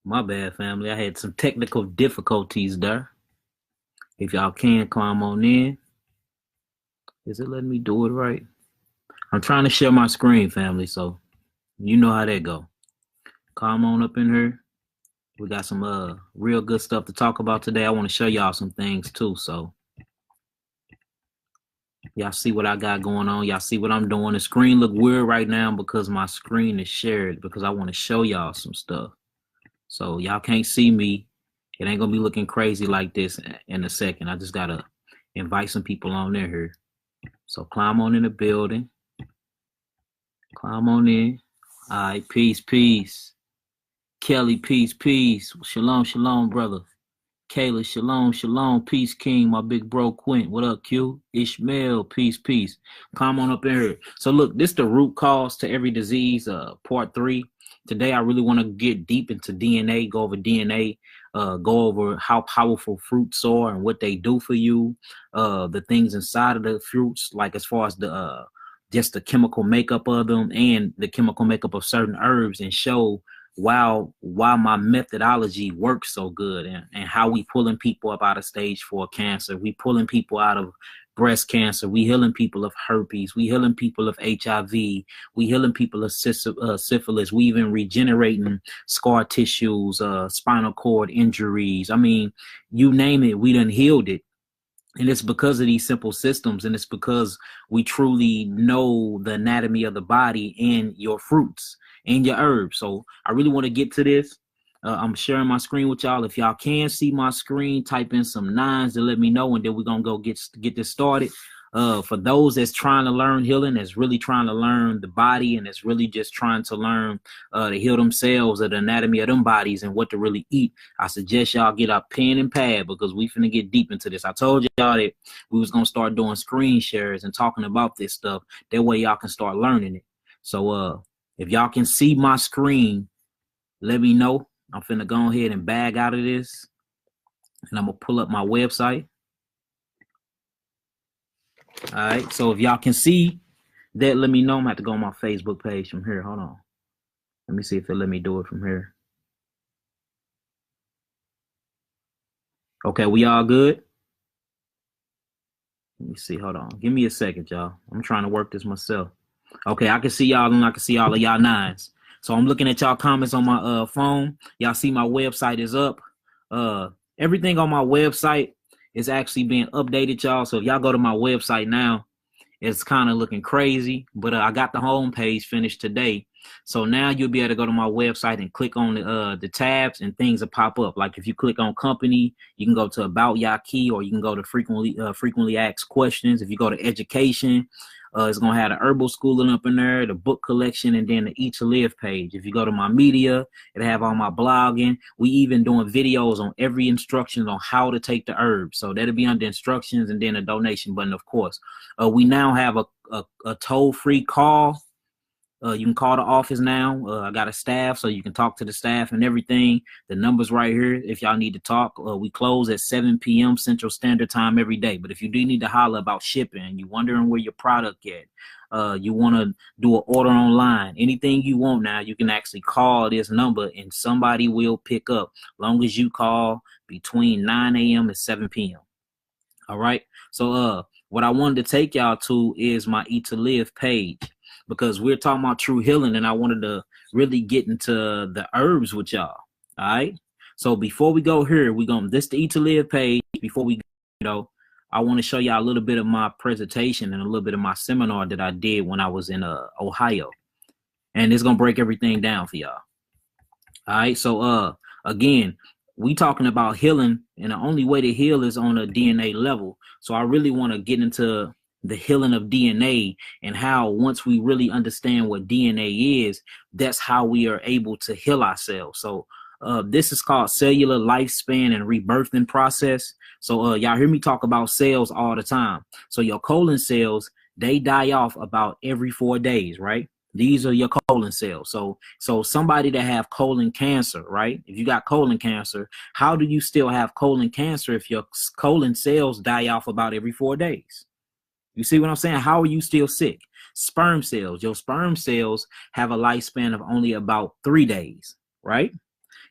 My bad, family. I had some technical difficulties there. If y'all can climb on in. Is it letting me do it right? I'm trying to share my screen, family, so you know how that go. Come on up in here. We got some real good stuff to talk about today. I want to show y'all some things too, so y'all see what I got going on. Y'all see what I'm doing. The screen look weird right now because my screen is shared because I want to show y'all some stuff. So y'all can't see me. It ain't gonna be looking crazy like this in a second. I just gotta invite some people on in here. So climb on in the building. Climb on in. All right, peace, peace. Kelly, peace, peace. Shalom, shalom, brother. Kayla, shalom, shalom. Peace, King, my big bro Quint. What up, Q? Ishmael, peace, peace. Come on up in here. So look, this the root cause to every disease, part 3. Today, I really want to get deep into DNA, go over DNA, go over how powerful fruits are and what they do for you, the things inside of the fruits, like as far as the just the chemical makeup of them and the chemical makeup of certain herbs, and show why my methodology works so good, and how we pulling people up out of stage 4 cancer. We pulling people out of breast cancer. We healing people of herpes. We healing people of HIV. We healing people of syphilis. We even regenerating scar tissues, spinal cord injuries. I mean, you name it, we done healed it. And it's because of these simple systems, and it's because we truly know the anatomy of the body and your fruits and your herbs. So I really want to get to this. I'm sharing my screen with y'all. If y'all can see my screen, type in some 9s to let me know, and then we're going to go get this started. For those that's trying to learn healing, that's really trying to learn the body, and that's really just trying to learn to heal themselves, or the anatomy of them bodies, and what to really eat, I suggest y'all get a pen and pad, because we finna get deep into this. I told y'all that we was gonna start doing screen shares and talking about this stuff. That way y'all can start learning it. So if y'all can see my screen, let me know. I'm finna go ahead and bag out of this, and I'm gonna pull up my website. All right, so if y'all can see that, let me know. I'm gonna have to go on my Facebook page from here. Hold on. Let me see if it let me do it from here. Okay, we all good? Let me see. Hold on. Give me a second, y'all. I'm trying to work this myself. Okay, I can see y'all, and I can see all of y'all 9s. So I'm looking at y'all comments on my phone. Y'all see my website is up. Everything on my website is actually being updated, y'all. So if y'all go to my website now, it's kind of looking crazy, but I got the home page finished today. So now you'll be able to go to my website and click on the tabs, and things will pop up. Like if you click on company, you can go to about Yahki, or you can go to frequently asked questions. If you go to education, it's going to have the herbal schooling up in there, the book collection, and then the Eat to Live page. If you go to my media, it'll have all my blogging. We even doing videos on every instruction on how to take the herbs. So that'll be under instructions, and then a donation button, of course. We now have a toll-free call. You can call the office now. I got a staff, so you can talk to the staff and everything. The number's right here if y'all need to talk. We close at 7 p.m. Central Standard Time every day. But if you do need to holler about shipping, you wondering where your product at, you want to do an order online, anything you want now, you can actually call this number, and somebody will pick up, long as you call between 9 a.m. and 7 p.m. All right. So what I wanted to take y'all to is my Eat to Live page, because we're talking about true healing, and I wanted to really get into the herbs with y'all. All right. So before we go here, this the Eat to Live page. Before we go, I want to show y'all a little bit of my presentation and a little bit of my seminar that I did when I was in Ohio, and it's gonna break everything down for y'all. All right. So again, we talking about healing, and the only way to heal is on a DNA level. So I really want to get into the healing of DNA, and how once we really understand what DNA is, that's how we are able to heal ourselves. So this is called cellular lifespan and rebirthing process. So y'all hear me talk about cells all the time. So your colon cells, they die off about every 4 days, right? These are your colon cells. So somebody that have colon cancer, right? If you got colon cancer, how do you still have colon cancer if your colon cells die off about every 4 days? You see what I'm saying? How are you still sick? Sperm cells. Your sperm cells have a lifespan of only about 3 days, right?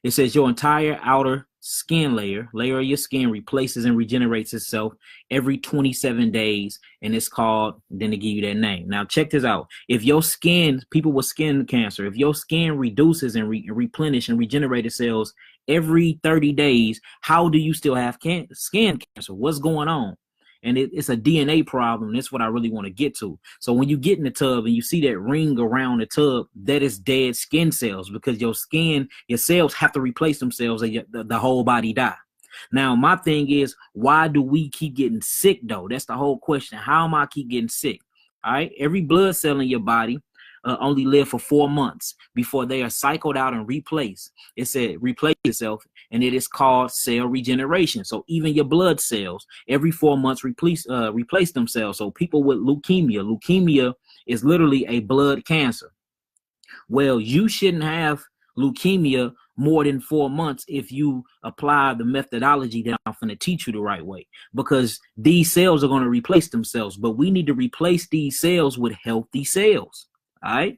It says your entire outer skin layer of your skin replaces and regenerates itself every 27 days. And it's called, then they give you that name. Now, check this out. If your skin, people with skin cancer, if your skin reduces and replenish and regenerate cells every 30 days, how do you still have skin cancer? What's going on? And it's a DNA problem. That's what I really want to get to. So when you get in the tub and you see that ring around the tub, that is dead skin cells, because your cells have to replace themselves or the whole body die. Now, my thing is, why do we keep getting sick, though? That's the whole question. How am I keep getting sick? All right. Every blood cell in your body only live for 4 months before they are cycled out and replaced. It said replace itself, and it is called cell regeneration. So even your blood cells every 4 months replace themselves. So people with leukemia is literally a blood cancer. Well, you shouldn't have leukemia more than 4 months if you apply the methodology that I'm going to teach you the right way, because these cells are going to replace themselves. But we need to replace these cells with healthy cells. All right.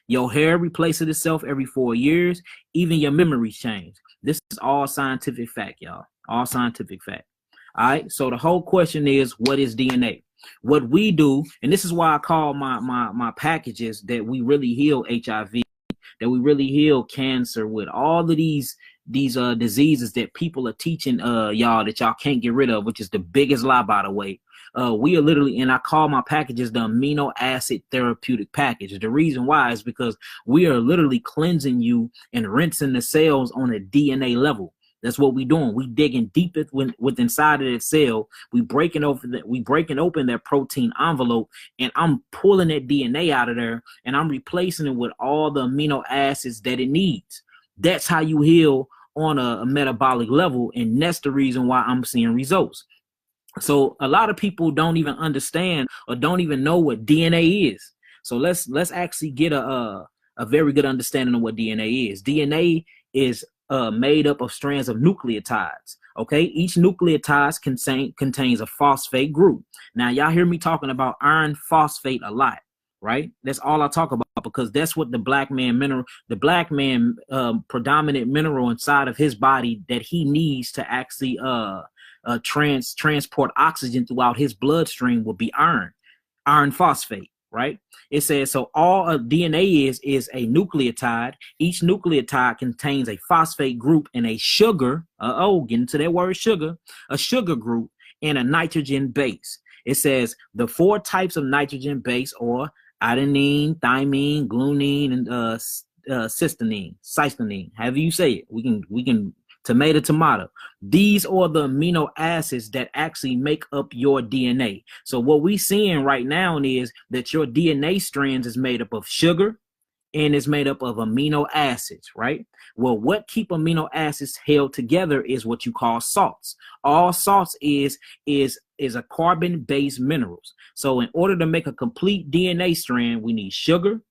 Your hair replaces itself every 4 years. Even your memories change. This is all scientific fact, y'all. All scientific fact. All right. So the whole question is, what is DNA? What we do, and this is why I call my packages that we really heal HIV, that we really heal cancer with, all of these diseases that people are teaching y'all that y'all can't get rid of, which is the biggest lie, by the way. We are literally, and I call my packages the amino acid therapeutic package. The reason why is because we are literally cleansing you and rinsing the cells on a DNA level. That's what we're doing. We digging deep with inside of that cell. We breaking open that protein envelope, and I'm pulling that DNA out of there, and I'm replacing it with all the amino acids that it needs. That's how you heal on a metabolic level, and that's the reason why I'm seeing results. So a lot of people don't even understand or don't even know what DNA is. So let's actually get a very good understanding of what DNA is. DNA is made up of strands of nucleotides. Okay, each nucleotide contains a phosphate group. Now, y'all hear me talking about iron phosphate a lot, right? That's all I talk about, because that's what the black man predominant mineral inside of his body that he needs to actually transport oxygen throughout his bloodstream will be iron phosphate, right? It says, so all DNA is a nucleotide. Each nucleotide contains a phosphate group and a sugar, get into that word sugar, a sugar group and a nitrogen base. It says the 4 types of nitrogen base are adenine, thymine, glutamine, and cysteine, however you say it. We can tomato. These are the amino acids that actually make up your DNA. So what we seeing right now is that your DNA strands is made up of sugar and is made up of amino acids, right? Well, what keep amino acids held together is what you call salts. All salts is a carbon-based minerals. So in order to make a complete DNA strand, we need sugar,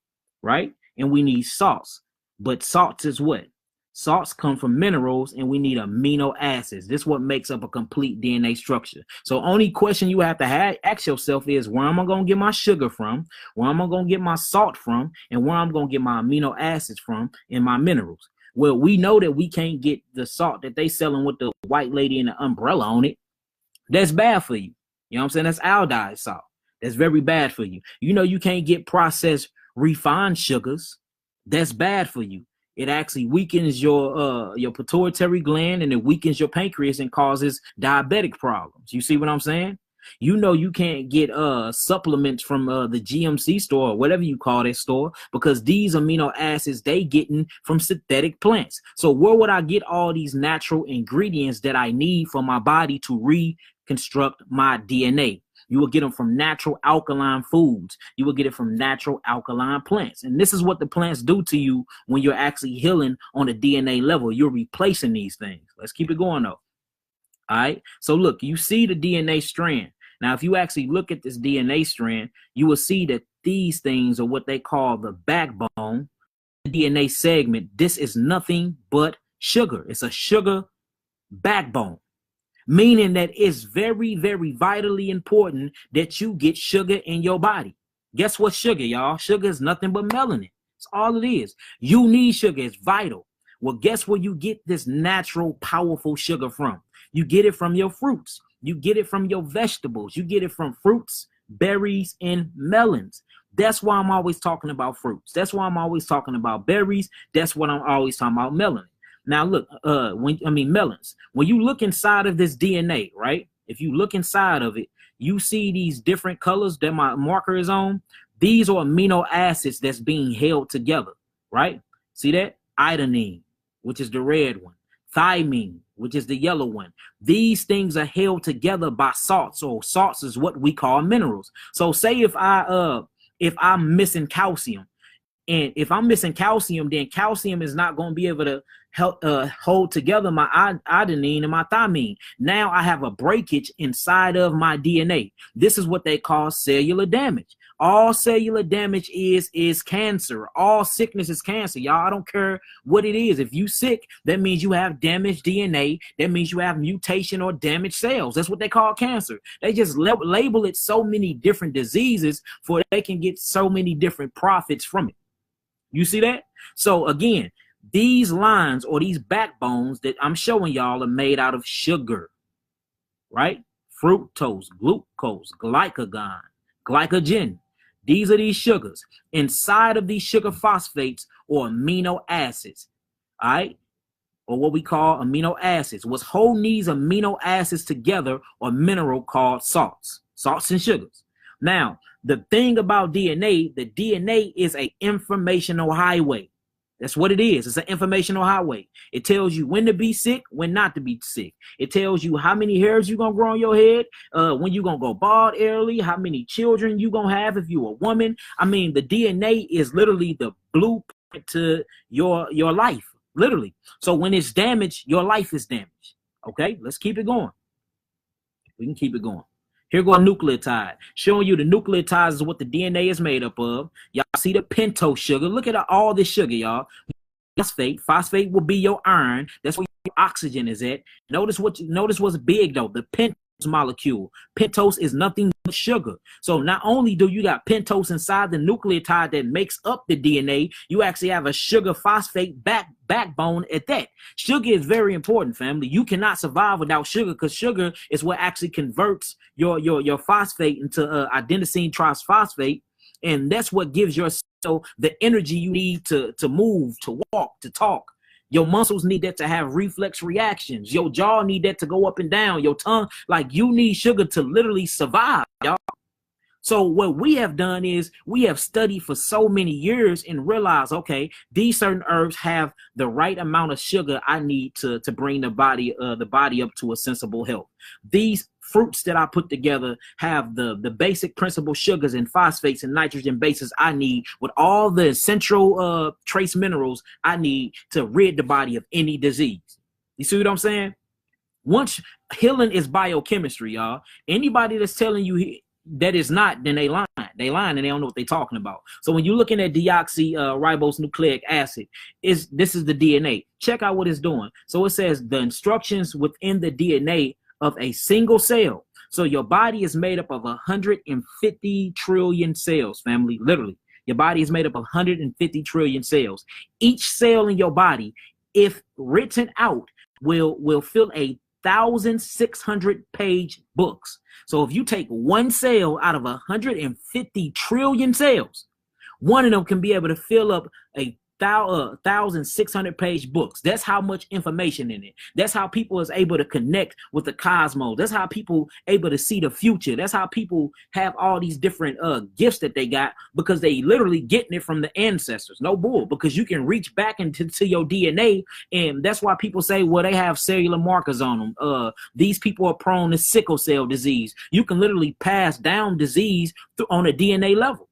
right? And we need salts. But salts is what? Salts come from minerals, and we need amino acids. This is what makes up a complete DNA structure. So only question you have to ask yourself is, where am I going to get my sugar from? Where am I going to get my salt from? And where I'm going to get my amino acids from and my minerals? Well, we know that we can't get the salt that they selling with the white lady and the umbrella on it. That's bad for you. You know what I'm saying? That's iodized salt. That's very bad for you. You know, you can't get processed refined sugars. That's bad for you. It actually weakens your pituitary gland, and it weakens your pancreas and causes diabetic problems. You see what I'm saying? You know, you can't get supplements from the GMC store or whatever you call that store, because these amino acids they getting from synthetic plants. So where would I get all these natural ingredients that I need for my body to reconstruct my DNA? You will get them from natural alkaline foods. You will get it from natural alkaline plants. And this is what the plants do to you when you're actually healing on a DNA level. You're replacing these things. Let's keep it going, though. All right. So look, you see the DNA strand. Now, if you actually look at this DNA strand, you will see that these things are what they call the backbone, the DNA segment. This is nothing but sugar. It's a sugar backbone. Meaning that it's very, very vitally important that you get sugar in your body. Guess what sugar, y'all? Sugar is nothing but melanin. It's all it is. You need sugar. It's vital. Well, guess where you get this natural, powerful sugar from? You get it from your fruits. You get it from your vegetables. You get it from fruits, berries, and melons. That's why I'm always talking about fruits. That's why I'm always talking about berries. That's what I'm always talking about melon. Now look, melons. When you look inside of this DNA, right? If you look inside of it, you see these different colors that my marker is on. These are amino acids that's being held together, right? See that? Iodine, which is the red one. Thymine, which is the yellow one. These things are held together by salts. So salts is what we call minerals. So say if I'm missing calcium, and if I'm missing calcium, then calcium is not going to be able to help hold together my iodine and my thymine. Now I have a breakage inside of my DNA. This is what they call cellular damage. All cellular damage is cancer. All sickness is cancer, y'all. I don't care what it is. If you sick, that means you have damaged DNA. That means you have mutation or damaged cells. That's what they call cancer. They just label it so many different diseases for they can get so many different profits from it. You see that? So again, these lines or these backbones that I'm showing y'all are made out of sugar, right? Fructose, glucose, glycogen. These are these sugars. Inside of these sugar phosphates or amino acids, all right? Or what we call amino acids. What's holding these amino acids together or mineral called salts and sugars. Now, the thing about DNA, the DNA is an informational highway. That's what it is. It's an informational highway. It tells you when to be sick, when not to be sick. It tells you how many hairs you're going to grow on your head, when you're going to go bald early, how many children you're going to have if you're a woman. I mean, the DNA is literally the blueprint to your life, literally. So when it's damaged, your life is damaged. Okay, let's keep it going. We can keep it going. Here go a nucleotide, showing you the nucleotides is what the DNA is made up of. Y'all see the pentose sugar. Look at all this sugar, y'all. Phosphate. Phosphate will be your iron. That's where your oxygen is at. Notice what's big though. The pentose molecule. Pentose is nothing but sugar. So not only do you got pentose inside the nucleotide that makes up the DNA, you actually have a sugar phosphate backbone at that. Sugar is very important, family. You cannot survive without sugar because sugar is what actually converts your phosphate into adenosine triphosphate, and that's what gives your cell the energy you need to move, to walk, to talk. Your muscles need that to have reflex reactions. Your jaw need that to go up and down. Your tongue, like you need sugar to literally survive, y'all. So what we have done is we have studied for so many years and realized, okay, these certain herbs have the right amount of sugar I need to bring the body up to a sensible health. These fruits that I put together have the basic principal sugars and phosphates and nitrogen bases I need with all the essential trace minerals I need to rid the body of any disease. You see what I'm saying? Once healing is biochemistry, y'all. Anybody that's telling you that is not, then they lying. They lying and they don't know what they're talking about. So when you're looking at deoxyribose nucleic acid, this is the DNA. Check out what it's doing. So it says the instructions within the DNA of a single cell. So your body is made up of 150 trillion cells, family. Literally, your body is made up of 150 trillion cells. Each cell in your body, if written out, will fill 1,600 page books. So if you take one cell out of 150 trillion cells, one of them can be able to fill up 1,600 page books. That's how much information in it. That's how people is able to connect with the cosmos. That's how people able to see the future. That's how people have all these different gifts that they got, because they literally getting it from the ancestors. No bull, because you can reach back into your DNA, and that's why people say, well, they have cellular markers on them. These people are prone to sickle cell disease. You can literally pass down disease on a DNA level.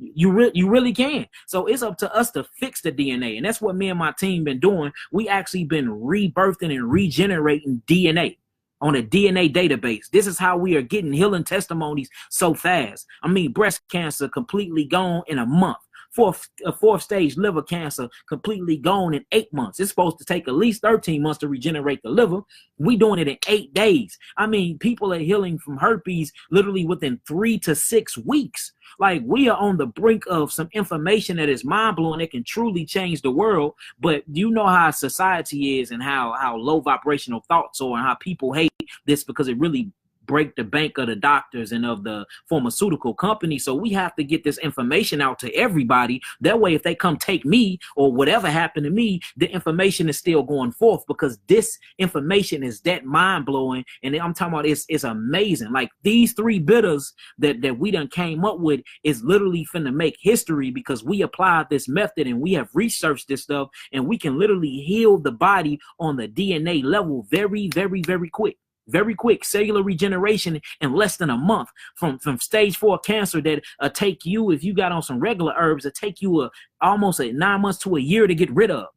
You really can. So it's up to us to fix the DNA. And that's what me and my team been doing. We actually been rebirthing and regenerating DNA on a DNA database. This is how we are getting healing testimonies so fast. I mean, breast cancer completely gone in a month. fourth stage liver cancer completely gone in 8 months. It's supposed to take at least 13 months to regenerate the liver. We doing it in 8 days. I mean, people are healing from herpes literally within 3 to 6 weeks. Like, we are on the brink of some information that is mind-blowing. It can truly change the world. But you know how society is and how low vibrational thoughts are and how people hate this because it really break the bank of the doctors and of the pharmaceutical company. So we have to get this information out to everybody. That way, if they come take me or whatever happened to me, the information is still going forth because this information is that mind blowing. And I'm talking about it's amazing. Like these 3 bitters that we done came up with is literally finna make history because we applied this method and we have researched this stuff and we can literally heal the body on the DNA level very, very, very quick. Very quick cellular regeneration in less than a month from stage 4 cancer that take you, if you got on some regular herbs, it take you almost 9 months to a year to get rid of.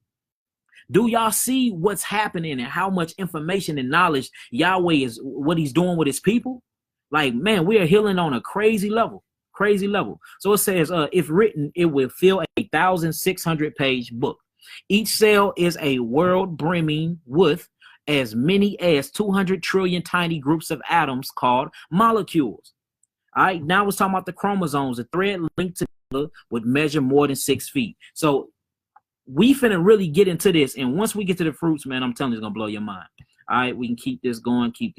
Do y'all see what's happening and how much information and knowledge Yahweh is, what he's doing with his people? Like, man, we are healing on a crazy level. Crazy level. So it says, if written, it will fill a 1,600-page book. Each cell is a world brimming with as many as 200 trillion tiny groups of atoms called molecules. All right, now we're talking about the chromosomes. A thread linked together would measure more than 6 feet. So we finna really get into this. And once we get to the fruits, man, I'm telling you, it's going to blow your mind. All right, we can keep this going, keep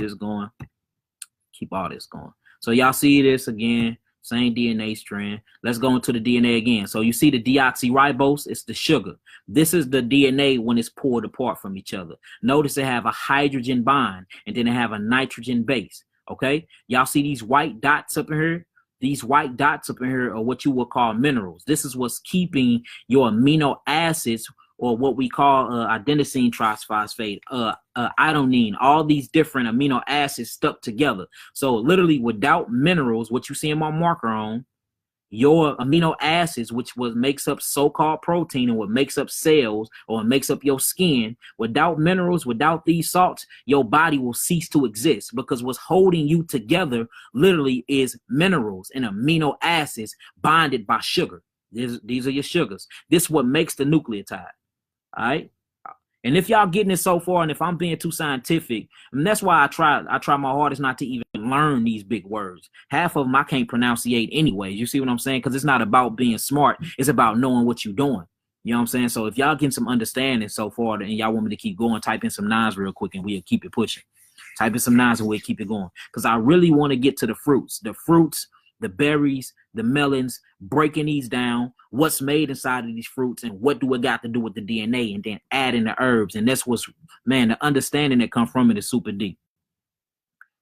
all this going. So y'all see this again. Same DNA strand. Let's go into the DNA again. So you see the deoxyribose, it's the sugar. This is the DNA when it's pulled apart from each other. Notice they have a hydrogen bond and then they have a nitrogen base. Okay. Y'all see these white dots up in here? These white dots up in here are what you would call minerals. This is what's keeping your amino acids or what we call adenosine triphosphate, iodine, all these different amino acids stuck together. So literally without minerals, what you see in my marker on, your amino acids, which makes up so-called protein and what makes up cells or what makes up your skin, without minerals, without these salts, your body will cease to exist because what's holding you together literally is minerals and amino acids bonded by sugar. These are your sugars. This is what makes the nucleotide. All right. And if y'all getting it so far, and if I'm being too scientific, and that's why I try my hardest not to even learn these big words. Half of them I can't pronunciate anyway. You see what I'm saying? Because it's not about being smart. It's about knowing what you're doing. You know what I'm saying? So if y'all getting some understanding so far and y'all want me to keep going, type in some 9s real quick and we'll keep it pushing. Type in some 9s and we'll keep it going. Because I really want to get to the fruits. The fruits, the berries, the melons, breaking these down, what's made inside of these fruits and what do it got to do with the DNA, and then adding the herbs. And that's what's, man, the understanding that comes from it is super deep.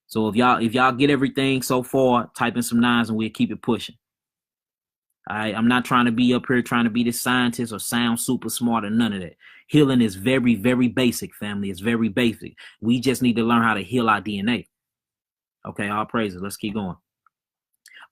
So if y'all get everything so far, type in some 9s and we'll keep it pushing. All right, I'm not trying to be up here trying to be this scientist or sound super smart or none of that. Healing is very, very basic, family. It's very basic. We just need to learn how to heal our DNA. Okay, all praises. Let's keep going.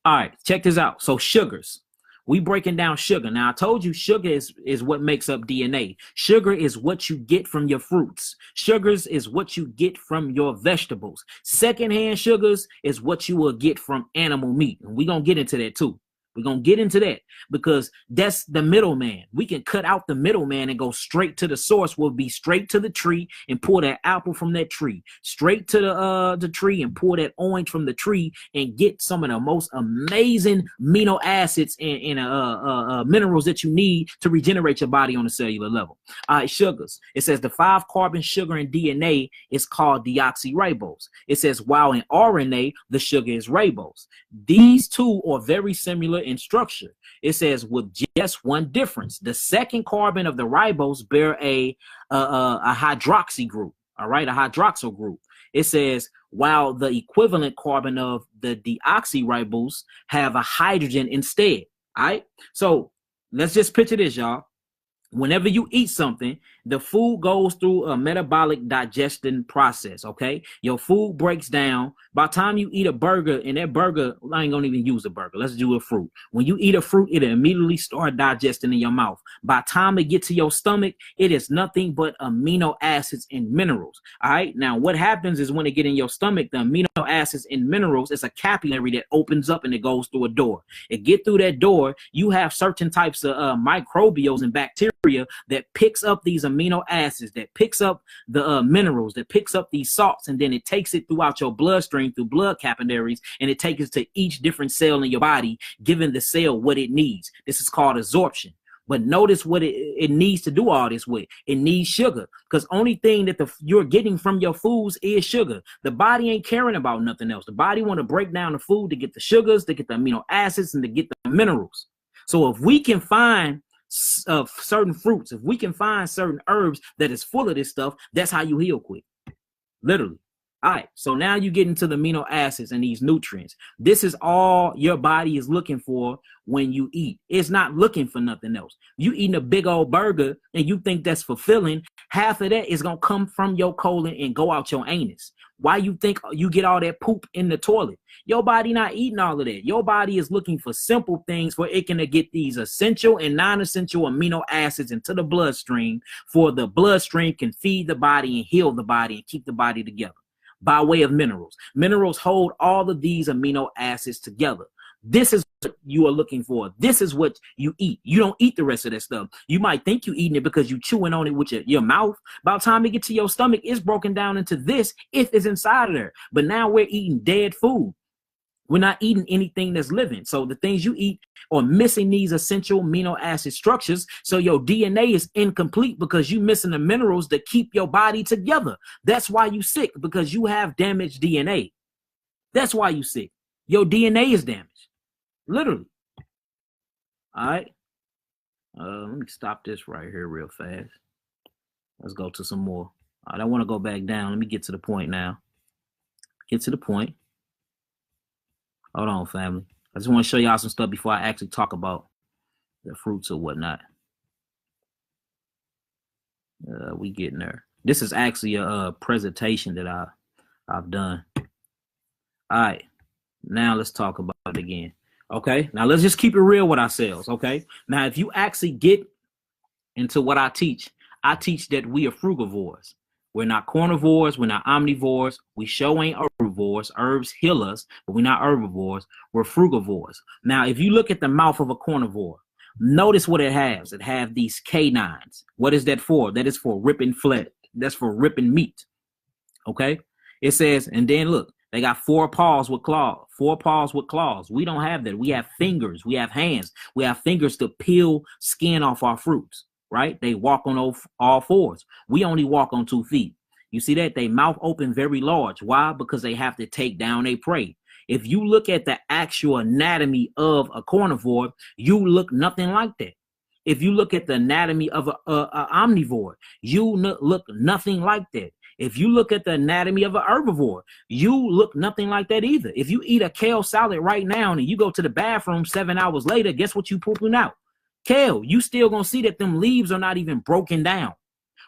All right, check this out. So sugars, we breaking down sugar. Now I told you sugar is what makes up DNA. Sugar is what you get from your fruits. Sugars is what you get from your vegetables. Secondhand sugars is what you will get from animal meat. And we're going to get into that too. We're going to get into that because that's the middleman. We can cut out the middleman and go straight to the source. We'll be straight to the tree and pull that apple from that tree, straight to the tree and pull that orange from the tree and get some of the most amazing amino acids and minerals that you need to regenerate your body on a cellular level. All right, sugars. It says the 5-carbon sugar in DNA is called deoxyribose. It says while in RNA, the sugar is ribose. These two are very similar in structure. It says with just one difference. The second carbon of the ribose bear a hydroxy group. All right, a hydroxyl group. It says while the equivalent carbon of the deoxyribose have a hydrogen instead. All right, so let's just picture this, y'all. Whenever you eat something, The food goes through a metabolic digestion process, okay? Your food breaks down. By the time you eat a burger, and that burger, I ain't gonna even use a burger. Let's do a fruit. When you eat a fruit, it'll immediately start digesting in your mouth. By the time it gets to your stomach, it is nothing but amino acids and minerals, all right? Now, what happens is when it get in your stomach, the amino acids and minerals, it's a capillary that opens up and it goes through a door. It get through that door, you have certain types of microbials and bacteria that picks up these amino acids, that picks up the minerals, that picks up these salts, and then it takes it throughout your bloodstream through blood capillaries, and it takes it to each different cell in your body, giving the cell what it needs. This is called absorption. But notice what it needs to do all this with. It needs sugar, because only thing that you're getting from your foods is sugar. The body ain't caring about nothing else. The body want to break down the food to get the sugars, to get the amino acids, and to get the minerals. So if we can find certain fruits, if we can find certain herbs that is full of this stuff, that's how you heal quick. Literally. All right, so now you get into the amino acids and these nutrients. This is all your body is looking for when you eat. It's not looking for nothing else. You eating a big old burger and you think that's fulfilling, half of that is going to come from your colon and go out your anus. Why you think you get all that poop in the toilet? Your body not eating all of that. Your body is looking for simple things where it can get these essential and non-essential amino acids into the bloodstream, for the bloodstream can feed the body and heal the body and keep the body together by way of minerals. Minerals hold all of these amino acids together. This is what you are looking for. This is what you eat. You don't eat the rest of that stuff. You might think you're eating it because you're chewing on it with your mouth. By the time it gets to your stomach, it's broken down into this if it's inside of there. But now we're eating dead food. We're not eating anything that's living. So the things you eat are missing these essential amino acid structures. So your DNA is incomplete because you're missing the minerals that keep your body together. That's why you're sick, because you have damaged DNA. That's why you're sick. Your DNA is damaged. Literally. All right. Let me stop this right here real fast. Let's go to some more. All right, I want to go back down. Let me get to the point now. Get to the point. Hold on, family. I just want to show y'all some stuff before I actually talk about the fruits or whatnot. We getting there. This is actually a presentation that I've done. All right. Now let's talk about it again. Okay. Now let's just keep it real with ourselves. Okay. Now, if you actually get into what I teach that we are frugivores. We're not carnivores. We're not omnivores. We sure ain't herbivores. Herbs heal us, but we're not herbivores. We're frugivores. Now, if you look at the mouth of a carnivore, notice what it has. It has these canines. What is that for? That is for ripping flesh. That's for ripping meat. Okay. It says, and then look, they got 4 paws with claws. 4 paws with claws. We don't have that. We have fingers. We have hands. We have fingers to peel skin off our fruits. Right? They walk on all 4s. We only walk on 2 feet. You see that? They mouth open very large. Why? Because they have to take down a prey. If you look at the actual anatomy of a carnivore, you look nothing like that. If you look at the anatomy of a omnivore, you look nothing like that. If you look at the anatomy of an herbivore, you look nothing like that either. If you eat a kale salad right now and you go to the bathroom 7 hours later, guess what you pooping out? Kale. You still gonna see that them leaves are not even broken down.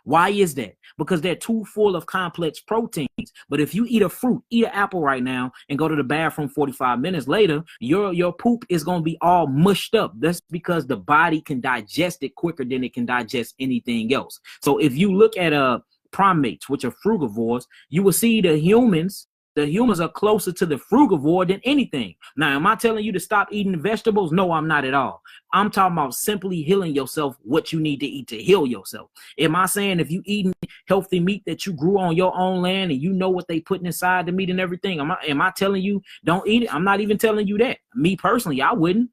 Why is that? Because they're too full of complex proteins. But if you eat a fruit, eat an apple right now and go to the bathroom 45 minutes later, your poop is going to be all mushed up. That's because the body can digest it quicker than it can digest anything else. So if you look at primates, which are frugivores, you will see the humans are closer to the frugivore than anything. Now, am I telling you to stop eating vegetables? No, I'm not at all. I'm talking about simply healing yourself, what you need to eat to heal yourself. Am I saying if you eating healthy meat that you grew on your own land and you know what they putting inside the meat and everything, am I telling you don't eat it? I'm not even telling you that. Me personally, I wouldn't.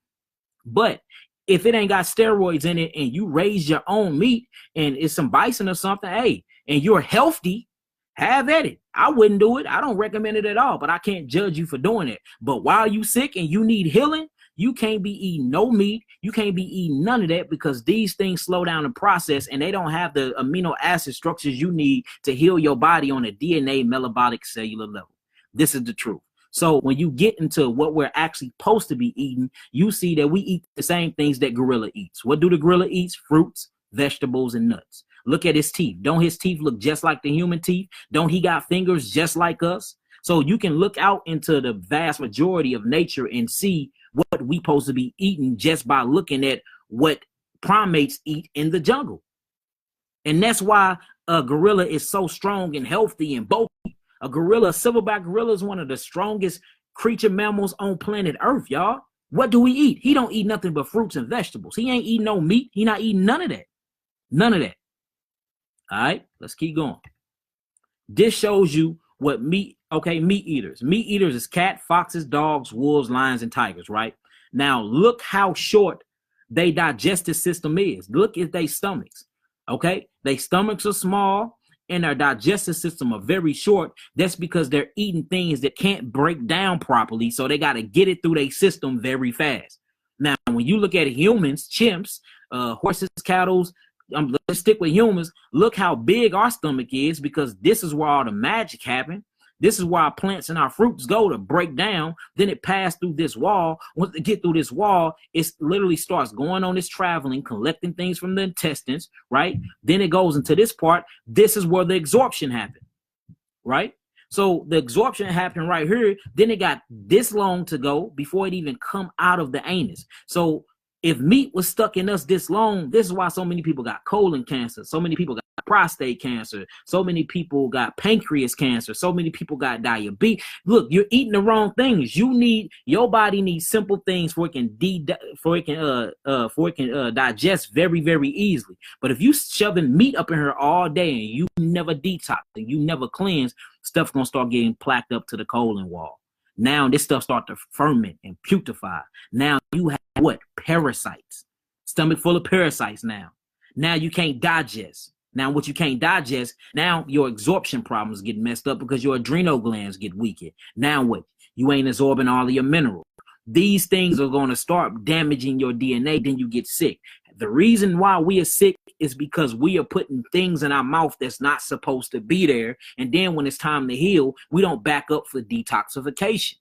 But if it ain't got steroids in it and you raise your own meat and it's some bison or something, hey, and you're healthy, have at it. I wouldn't do it. I don't recommend it at all, but I can't judge you for doing it. But while you sick and you need healing, you can't be eating no meat. You can't be eating none of that because these things slow down the process and they don't have the amino acid structures you need to heal your body on a DNA metabolic cellular level. This is the truth. So when you get into what we're actually supposed to be eating, you see that we eat the same things that gorilla eats. What do the gorilla eat? Fruits, vegetables, and nuts. Look at his teeth. Don't his teeth look just like the human teeth? Don't he got fingers just like us? So you can look out into the vast majority of nature and see what we supposed to be eating just by looking at what primates eat in the jungle. And that's why a gorilla is so strong and healthy and bulky. A gorilla, a silverback gorilla, is one of the strongest creature mammals on planet Earth, y'all. What do he eat? He don't eat nothing but fruits and vegetables. He ain't eating no meat. He not eating none of that. None of that. All right, let's keep going. This shows you what meat eaters. Meat eaters is cat, foxes, dogs, wolves, lions, and tigers, right? Now, look how short their digestive system is. Look at their stomachs, okay? Their stomachs are small and their digestive system are very short. That's because they're eating things that can't break down properly, so they got to get it through their system very fast. Now, when you look at humans, chimps, horses, cattle, let's stick with humans. Look how big our stomach is, because this is where all the magic happens. This is where our plants and our fruits go to break down. Then it passed through this wall. Once it get through this wall, it literally starts going on this traveling, collecting things from the intestines, right? Then it goes into this part. This is where the absorption happened, right? So the absorption happened right here. Then it got this long to go before it even come out of the anus. So if meat was stuck in us this long, this is why so many people got colon cancer. So many people got prostate cancer. So many people got pancreas cancer. So many people got diabetes. Look, you're eating the wrong things. Your body needs simple things for it can digest very, very easily. But if you shoving meat up in here all day and you never detox and you never cleanse, stuff's gonna start getting plaqued up to the colon wall. Now this stuff start to ferment and putrefy. Now you have what? Parasites. Stomach full of parasites now. Now you can't digest. Now what you can't digest, now your absorption problems get messed up because your adrenal glands get weakened. Now what? You ain't absorbing all of your minerals. These things are going to start damaging your DNA, then you get sick. The reason why we are sick is because we are putting things in our mouth that's not supposed to be there. And then when it's time to heal, we don't back up for detoxification.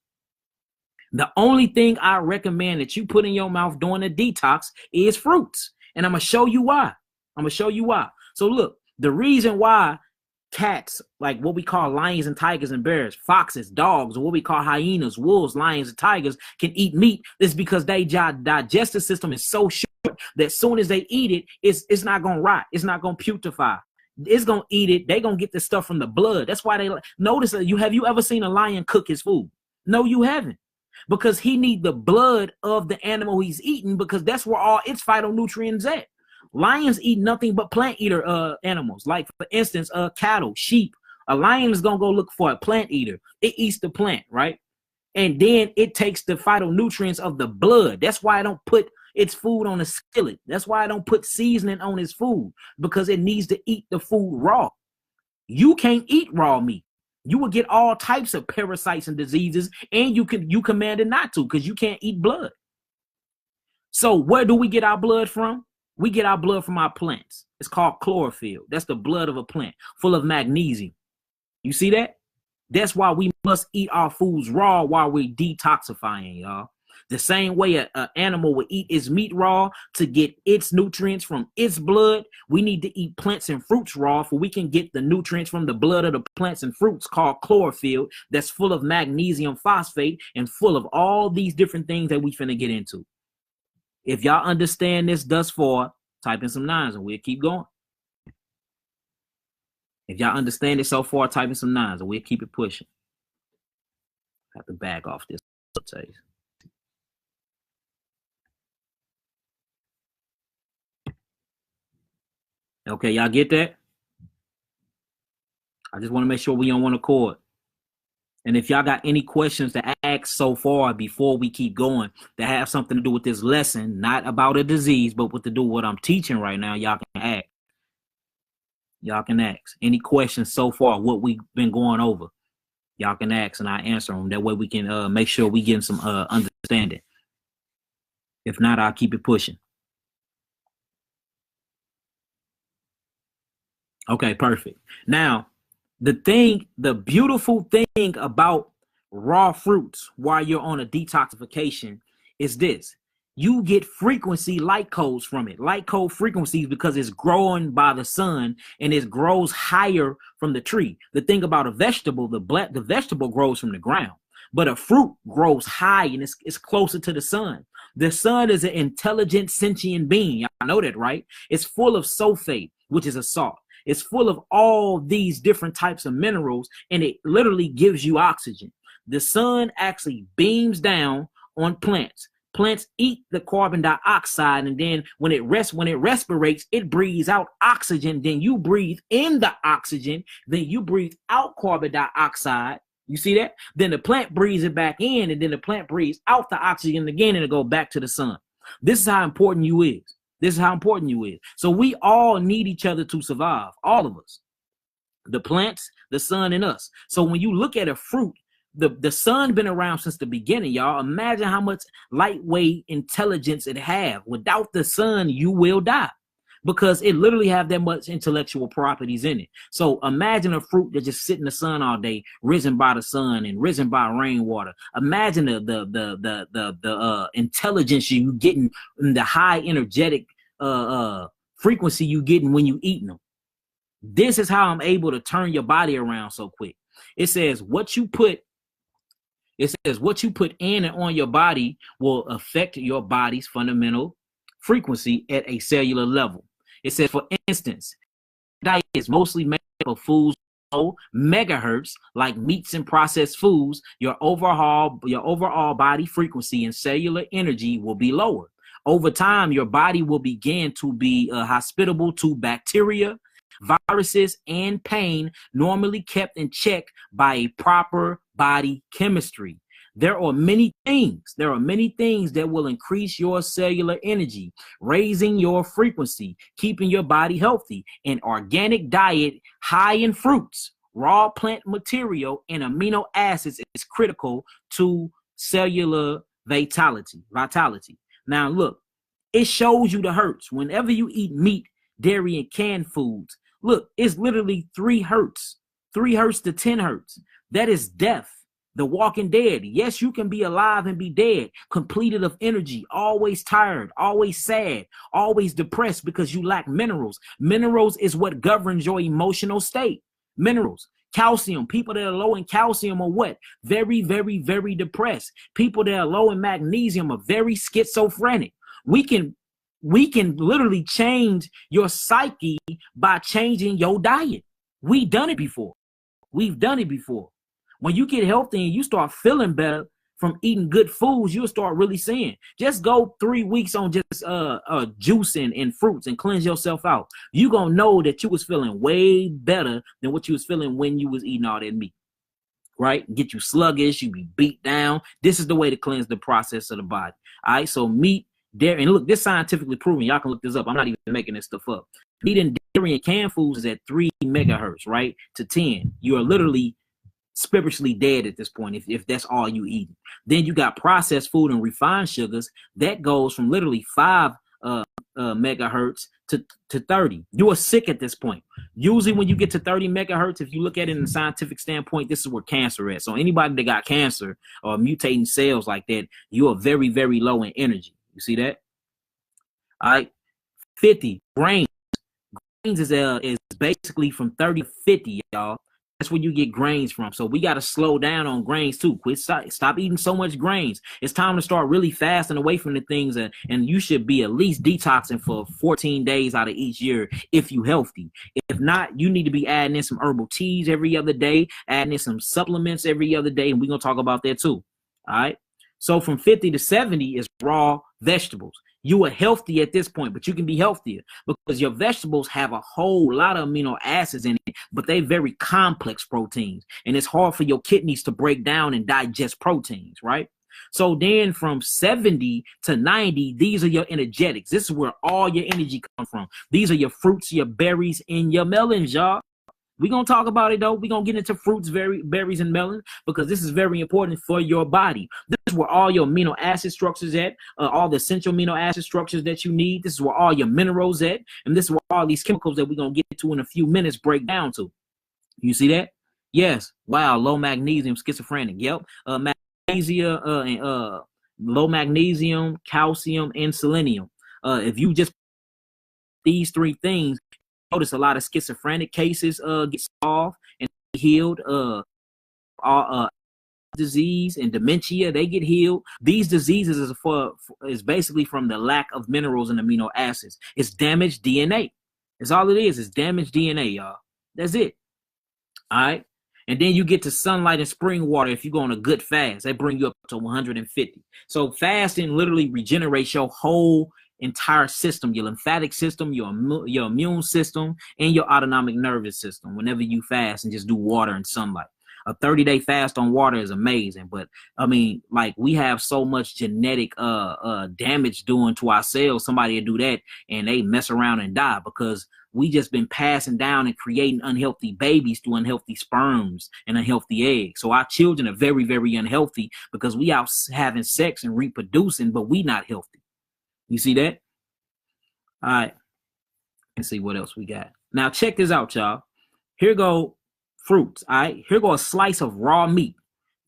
The only thing I recommend that you put in your mouth during a detox is fruits. And I'm going to show you why. So look, the reason why cats, like what we call lions and tigers and bears, foxes, dogs, or what we call hyenas, wolves, lions, and tigers can eat meat is because their digestive system is so short that as soon as they eat it, it's not going to rot. It's not going to putrefy. It's going to eat it. They're going to get the stuff from the blood. That's why they notice that have you ever seen a lion cook his food? No, you haven't. Because he needs the blood of the animal he's eating, because that's where all its phytonutrients at. Lions eat nothing but plant eater animals. Like, for instance, cattle, sheep. A lion is going to go look for a plant eater. It eats the plant, right? And then it takes the phytonutrients of the blood. That's why I don't put its food on a skillet. That's why I don't put seasoning on its food, because it needs to eat the food raw. You can't eat raw meat. You will get all types of parasites and diseases, and you commanded not to, because you can't eat blood. So where do we get our blood from? We get our blood from our plants. It's called chlorophyll. That's the blood of a plant, full of magnesium. You see that? That's why we must eat our foods raw while we're detoxifying, y'all. The same way an animal would eat its meat raw to get its nutrients from its blood, we need to eat plants and fruits raw so we can get the nutrients from the blood of the plants and fruits called chlorophyll, that's full of magnesium phosphate and full of all these different things that we finna get into. If y'all understand this thus far, type in some 9s and we'll keep going. If y'all understand it so far, type in some 9s and we'll keep it pushing. I have to back off this. Okay, y'all get that? I just want to make sure we on one accord. And if y'all got any questions to ask so far before we keep going that have something to do with this lesson, not about a disease, but what to do with what I'm teaching right now, y'all can ask. Y'all can ask. Any questions so far, what we've been going over, y'all can ask and I answer them. That way we can make sure we get some understanding. If not, I'll keep it pushing. Okay, perfect. Now, the beautiful thing about raw fruits while you're on a detoxification is this. You get frequency light codes from it, light code frequencies, because it's growing by the sun and it grows higher from the tree. The thing about a vegetable, the vegetable grows from the ground, but a fruit grows high and it's closer to the sun. The sun is an intelligent, sentient being. Y'all know that, right? It's full of sulfate, which is a salt. It's full of all these different types of minerals, and it literally gives you oxygen. The sun actually beams down on plants. Plants eat the carbon dioxide, and then when it respirates, it breathes out oxygen. Then you breathe in the oxygen. Then you breathe out carbon dioxide. You see that? Then the plant breathes it back in, and then the plant breathes out the oxygen again, and it goes back to the sun. This is how important you is. This is how important you is. So we all need each other to survive. All of us. The plants, the sun, and us. So when you look at a fruit, the sun been around since the beginning, y'all. Imagine how much lightweight intelligence it have. Without the sun, you will die, because it literally have that much intellectual properties in it. So imagine a fruit that just sit in the sun all day, risen by the sun and risen by rainwater. Imagine the intelligence you getting, the high energetic frequency you getting when you eating them. This is how I'm able to turn your body around so quick. It says what you put in and on your body will affect your body's fundamental frequency at a cellular level. It says, for instance, diet is mostly made up of foods low megahertz, like meats and processed foods. Your overall body frequency and cellular energy will be lower. Over time, your body will begin to be hospitable to bacteria, viruses, and pain, normally kept in check by a proper body chemistry. There are many things that will increase your cellular energy, raising your frequency, keeping your body healthy. An organic diet high in fruits, raw plant material, and amino acids is critical to cellular vitality. Now look, it shows you the hertz. Whenever you eat meat, dairy, and canned foods, look, it's literally 3 hertz to 10 hertz. That is death. The Walking Dead. Yes, you can be alive and be dead, completed of energy, always tired, always sad, always depressed because you lack minerals. Minerals is what governs your emotional state. Minerals. Calcium. People that are low in calcium are what? Very, very, very depressed. People that are low in magnesium are very schizophrenic. We can literally change your psyche by changing your diet. We've done it before. When you get healthy and you start feeling better from eating good foods, you'll start really seeing. Just go 3 weeks on just juice and fruits and cleanse yourself out. You're going to know that you was feeling way better than what you was feeling when you was eating all that meat, right? Get you sluggish, you be beat down. This is the way to cleanse the process of the body. All right, so meat, dairy, and look, this scientifically proven. Y'all can look this up. I'm not even making this stuff up. Meat and dairy and canned foods is at 3 megahertz, right, to 10. You are literally spiritually dead at this point if that's all you eat. Then you got processed food and refined sugars that goes from literally 5 megahertz to 30. You are sick at this point. Usually when you get to 30 megahertz, if you look at it in a scientific standpoint, this is where cancer is. So anybody that got cancer or mutating cells like that, you are very, very low in energy. You see that? All right. 50 grains. Grains is basically from 30 to 50, y'all. That's where you get grains from. So we got to slow down on grains too. Stop eating so much grains. It's time to start really fasting away from the things, and you should be at least detoxing for 14 days out of each year if you healthy. If not, you need to be adding in some herbal teas every other day, adding in some supplements every other day, and we're going to talk about that too. All right. So from 50 to 70 is raw vegetables. You are healthy at this point, but you can be healthier because your vegetables have a whole lot of amino acids in it, but they're very complex proteins, and it's hard for your kidneys to break down and digest proteins, right? So then from 70 to 90, these are your energetics. This is where all your energy comes from. These are your fruits, your berries, and your melons, y'all. We're going to talk about it, though. We're going to get into fruits, berries, and melons because this is very important for your body. This is where all your amino acid structures at, all the essential amino acid structures that you need. This is where all your minerals at, and this is where all these chemicals that we're going to get to in a few minutes break down to. You see that? Yes. Wow, low magnesium, schizophrenic. Yep. Magnesia low magnesium, calcium, and selenium. If you just these three things, notice a lot of schizophrenic cases get solved and healed. All disease and dementia, they get healed. These diseases is basically from the lack of minerals and amino acids. It's damaged DNA. That's all it is. It's damaged DNA, y'all. That's it. All right. And then you get to sunlight and spring water. If you go on a good fast, they bring you up to 150. So fasting literally regenerates your whole entire system, your lymphatic system, your immune system, and your autonomic nervous system whenever you fast and just do water and sunlight. A 30-day fast on water is amazing, but I mean, like, we have so much genetic damage doing to our cells. Somebody will do that and they mess around and die because we just been passing down and creating unhealthy babies through unhealthy sperms and unhealthy eggs. So our children are very, very unhealthy because we out having sex and reproducing, but we not healthy. You see that? All right. Let's see what else we got. Now check this out, y'all. Here go fruits. All right. Here go a slice of raw meat.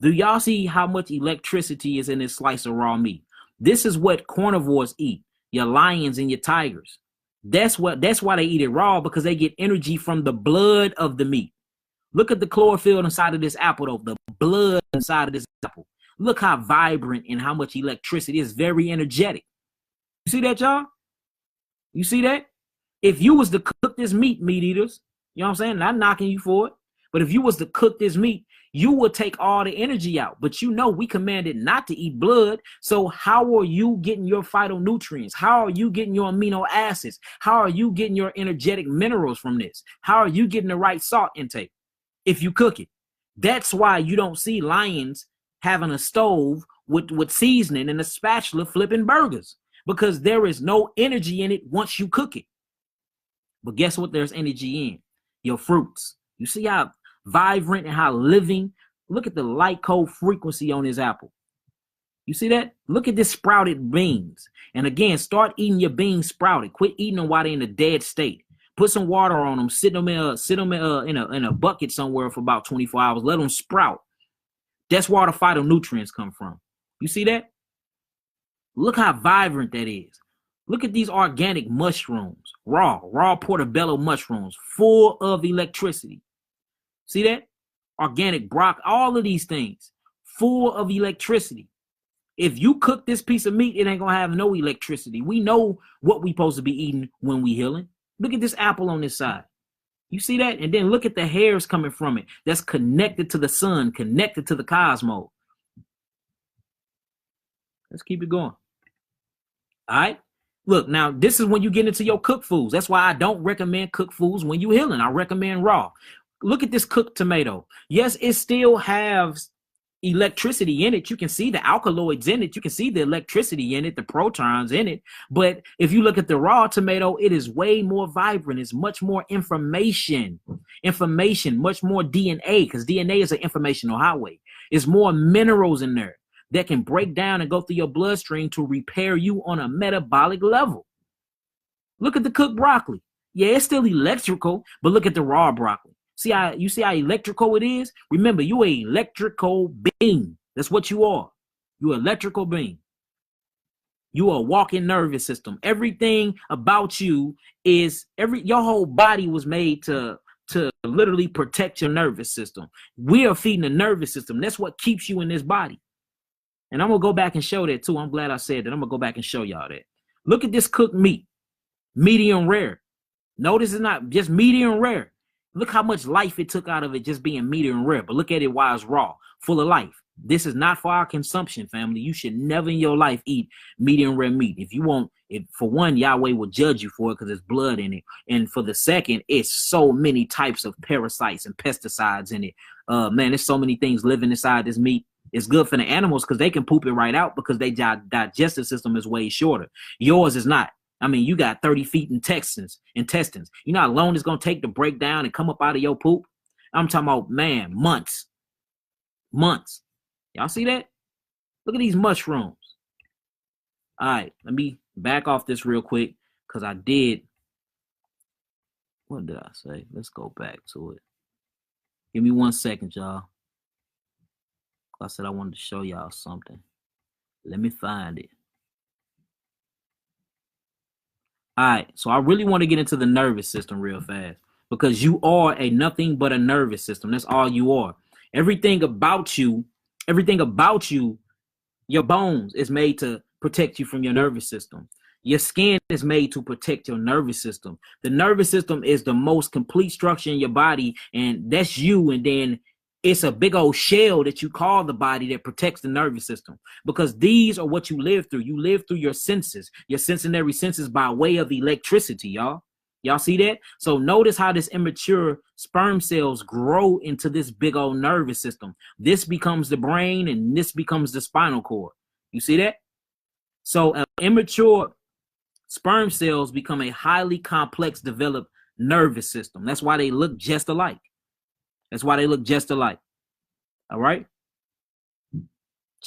Do y'all see how much electricity is in this slice of raw meat? This is what carnivores eat. Your lions and your tigers. That's why they eat it raw, because they get energy from the blood of the meat. Look at the chlorophyll inside of this apple, though. The blood inside of this apple. Look how vibrant and how much electricity. It's very energetic. You see that, y'all? You see that? If you was to cook this meat eaters, you know what I'm saying? Not knocking you for it, but if you was to cook this meat, you would take all the energy out. But you know we commanded not to eat blood. So how are you getting your phytonutrients? How are you getting your amino acids? How are you getting your energetic minerals from this? How are you getting the right salt intake if you cook it? That's why you don't see lions having a stove with seasoning and a spatula flipping burgers, because there is no energy in it once you cook it. But guess what there's energy in? Your fruits. You see how vibrant and how living? Look at the light cold frequency on this apple. You see that? Look at this sprouted beans. And again, start eating your beans sprouted. Quit eating them while they're in a dead state. Put some water on them. Sit them in a bucket somewhere for about 24 hours. Let them sprout. That's where the phytonutrients come from. You see that? Look how vibrant that is. Look at these organic mushrooms. Raw portobello mushrooms, full of electricity. See that? Organic broccoli, all of these things, full of electricity. If you cook this piece of meat, it ain't going to have no electricity. We know what we supposed to be eating when we healing. Look at this apple on this side. You see that? And then look at the hairs coming from it. That's connected to the sun, connected to the cosmos. Let's keep it going. All right. Look, now this is when you get into your cooked foods. That's why I don't recommend cooked foods when you're healing. I recommend raw. Look at this cooked tomato. Yes, it still has electricity in it. You can see the alkaloids in it. You can see the electricity in it, the protons in it. But if you look at the raw tomato, it is way more vibrant. It's much more information, much more DNA, because DNA is an informational highway. It's more minerals in there that can break down and go through your bloodstream to repair you on a metabolic level. Look at the cooked broccoli. Yeah, it's still electrical, but look at the raw broccoli. See how electrical it is? Remember, you an electrical being. That's what you are. You're an electrical being. You are a walking nervous system. Everything about you is your whole body was made to literally protect your nervous system. We are feeding the nervous system. That's what keeps you in this body. And I'm going to go back and show that too. I'm glad I said that. I'm going to go back and show y'all that. Look at this cooked meat. Medium rare. Notice it's not just medium rare. Look how much life it took out of it just being medium rare. But look at it while it's raw, full of life. This is not for our consumption, family. You should never in your life eat medium rare meat. If you want, for one, Yahweh will judge you for it because there's blood in it. And for the second, it's so many types of parasites and pesticides in it. Man, there's so many things living inside this meat. It's good for the animals because they can poop it right out because their digestive system is way shorter. Yours is not. I mean, you got 30 feet intestines. You know how long it's going to take to break down and come up out of your poop? I'm talking about, man, months. Y'all see that? Look at these mushrooms. All right, let me back off this real quick because I did. What did I say? Let's go back to it. Give me 1 second, y'all. I said I wanted to show y'all something. Let me find it. All right, so I really want to get into the nervous system real fast, because you are a nothing but a nervous system. That's all you are. Everything about you, your bones is made to protect you from your nervous system. Your skin is made to protect your nervous system. The nervous system is the most complete structure in your body, and that's you. And then it's a big old shell that you call the body that protects the nervous system, because these are what you live through. You live through your senses, your sensory senses, by way of electricity, y'all. Y'all see that? So notice how this immature sperm cells grow into this big old nervous system. This becomes the brain, and this becomes the spinal cord. You see that? So immature sperm cells become a highly complex, developed nervous system. That's why they look just alike. All right?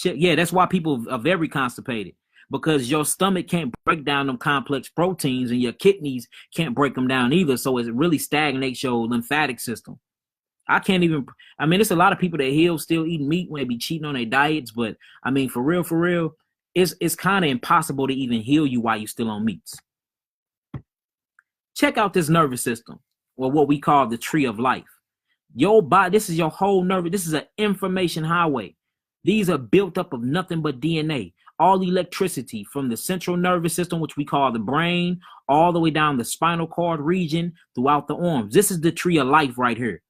Yeah, that's why people are very constipated, because your stomach can't break down them complex proteins, and your kidneys can't break them down either. So it really stagnates your lymphatic system. It's a lot of people that heal still eating meat when they be cheating on their diets. But I mean, for real, it's kind of impossible to even heal you while you're still on meats. Check out this nervous system, or what we call the tree of life. Your body, this is your whole nerve. This is an information highway. These are built up of nothing but DNA. All electricity from the central nervous system, which we call the brain, all the way down the spinal cord region throughout the arms. This is the tree of life right here.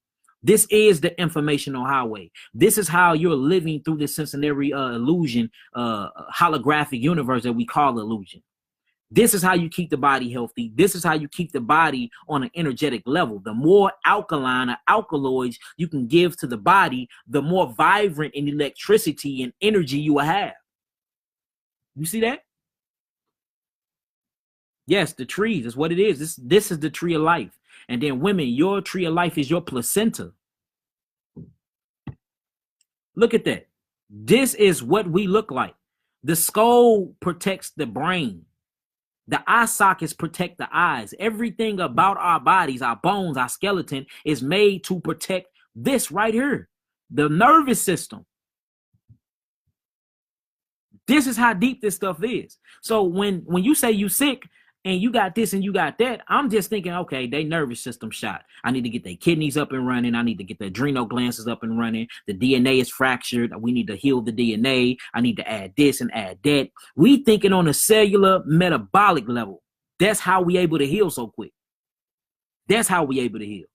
This is the informational highway. This is how you're living through this sensory illusion, holographic universe that we call illusion. This is how you keep the body healthy. This is how you keep the body on an energetic level. The more alkaline or alkaloids you can give to the body, the more vibrant in electricity and energy you will have. You see that? Yes, the trees is what it is. This is the tree of life. And then women, your tree of life is your placenta. Look at that. This is what we look like. The skull protects the brain. The eye sockets protect the eyes. Everything about our bodies, our bones, our skeleton is made to protect this right here, the nervous system. This is how deep this stuff is. So when you say you sick and you got this and you got that, I'm just thinking, okay, they nervous system shot. I need to get their kidneys up and running. I need to get the adrenal glands up and running. The DNA is fractured. We need to heal the DNA. I need to add this and add that. We thinking on a cellular metabolic level. That's how we able to heal so quick. That's how we able to heal.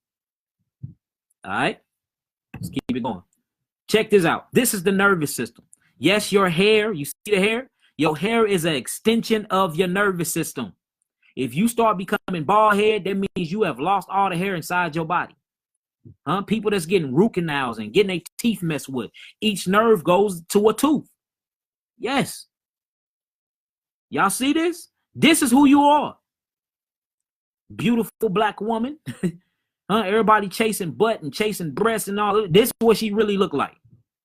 All right, let's keep it going. Check this out. This is the nervous system. Yes, your hair, you see the hair? Your hair is an extension of your nervous system. If you start becoming bald head, that means you have lost all the hair inside your body. People that's getting root canals and getting their teeth messed with. Each nerve goes to a tooth. Yes. Y'all see this? This is who you are. Beautiful black woman. Everybody chasing butt and chasing breasts and all. This is what she really look like.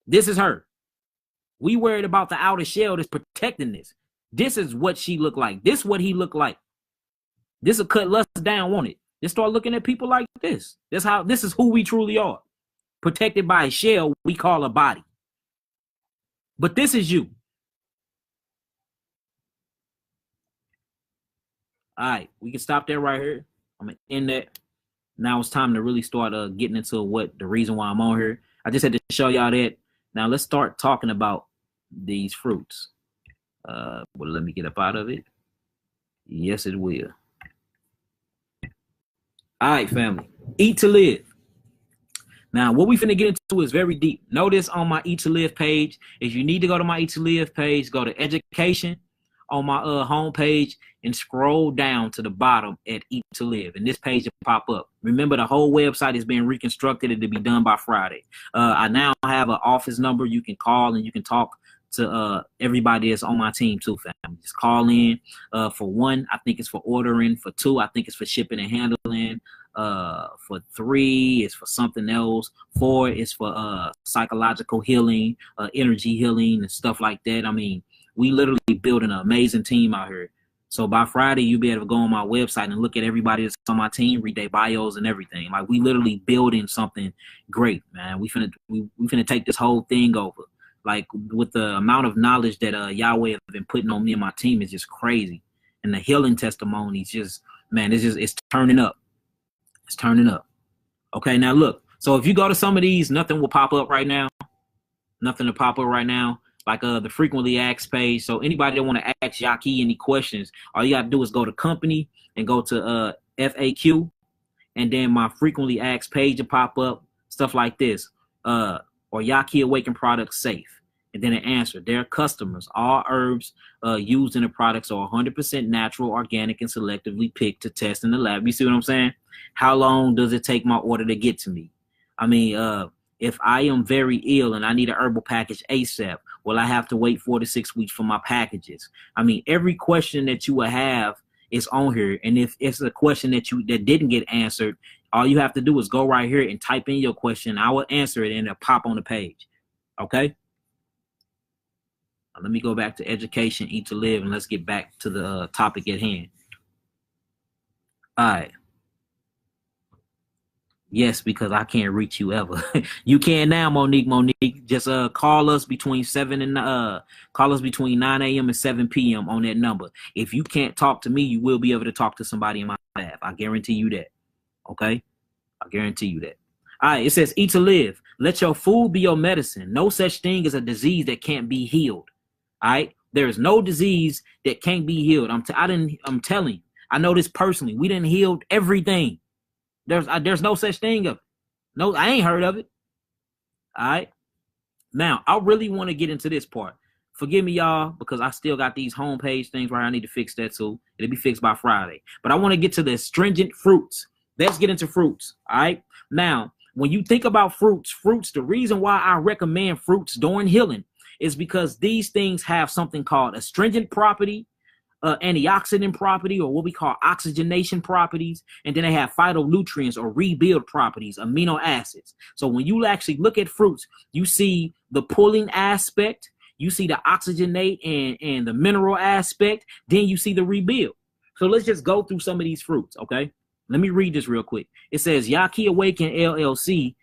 This is her. We worried about the outer shell that's protecting this. This is what she look like. This is what he look like. This will cut lust down, won't it? Just start looking at people like this. This is who we truly are. Protected by a shell we call a body. But this is you. All right, we can stop there right here. I'm going to end that. Now it's time to really start getting into the reason why I'm on here. I just had to show y'all that. Now let's start talking about these fruits. Well, let me get up out of it. Yes, it will. All right, family. Eat to live. Now, what we finna get into is very deep. Notice on my Eat to Live page, if you need to go to my Eat to Live page, go to education on my homepage and scroll down to the bottom at Eat to Live. And this page will pop up. Remember, the whole website is being reconstructed and to be done by Friday. I now have an office number you can call and you can talk to everybody that's on my team too, family. Just call in. For one, I think it's for ordering. For two, I think it's for shipping and handling. For three, it's for something else. Four, it's for psychological healing, energy healing, and stuff like that. I mean, we literally building an amazing team out here. So by Friday, you'll be able to go on my website and look at everybody that's on my team, read their bios and everything. Like, we literally building something great, man. We finna take this whole thing over. Like with the amount of knowledge that Yahweh have been putting on me and my team is just crazy. And the healing testimonies just, man, it's turning up. It's turning up. Okay, now look. So if you go to some of these, nothing will pop up right now. Nothing to pop up right now. Like the frequently asked page. So anybody that want to ask Yahki any questions, all you got to do is go to company and go to FAQ. And then my frequently asked page will pop up. Stuff like this. Or Yahki Awakened products safe. And then an answer. Their customers. All herbs used in the products are 100% natural, organic, and selectively picked to test in the lab. You see what I'm saying? How long does it take my order to get to me? I mean, if I am very ill and I need a herbal package ASAP, will I have to wait 4 to 6 weeks for my packages? I mean, every question that you will have is on here. And if it's a question that didn't get answered, all you have to do is go right here and type in your question. I will answer it and it'll pop on the page. Okay? Let me go back to education, eat to live, and let's get back to the topic at hand. All right. Yes, because I can't reach you ever. You can now, Monique. Just call us between 9 a.m. and 7 p.m. on that number. If you can't talk to me, you will be able to talk to somebody in my lab. I guarantee you that. Okay? I guarantee you that. All right, it says, eat to live. Let your food be your medicine. No such thing as a disease that can't be healed. All right? There is no disease that can't be healed. I'm telling you. I know this personally. We didn't heal everything. There's no such thing of it. No, I ain't heard of it. All right. Now, I really want to get into this part. Forgive me, y'all, because I still got these homepage things where I need to fix that too. It'll be fixed by Friday. But I want to get to the astringent fruits. Let's get into fruits. All right. Now, when you think about fruits, the reason why I recommend fruits during healing is because these things have something called astringent property, antioxidant property, or what we call oxygenation properties, and then they have phytonutrients or rebuild properties, amino acids. So when you actually look at fruits, you see the pulling aspect, you see the oxygenate and the mineral aspect, then you see the rebuild. So let's just go through some of these fruits, okay? Let me read this real quick. It says Yahki Awakened LLC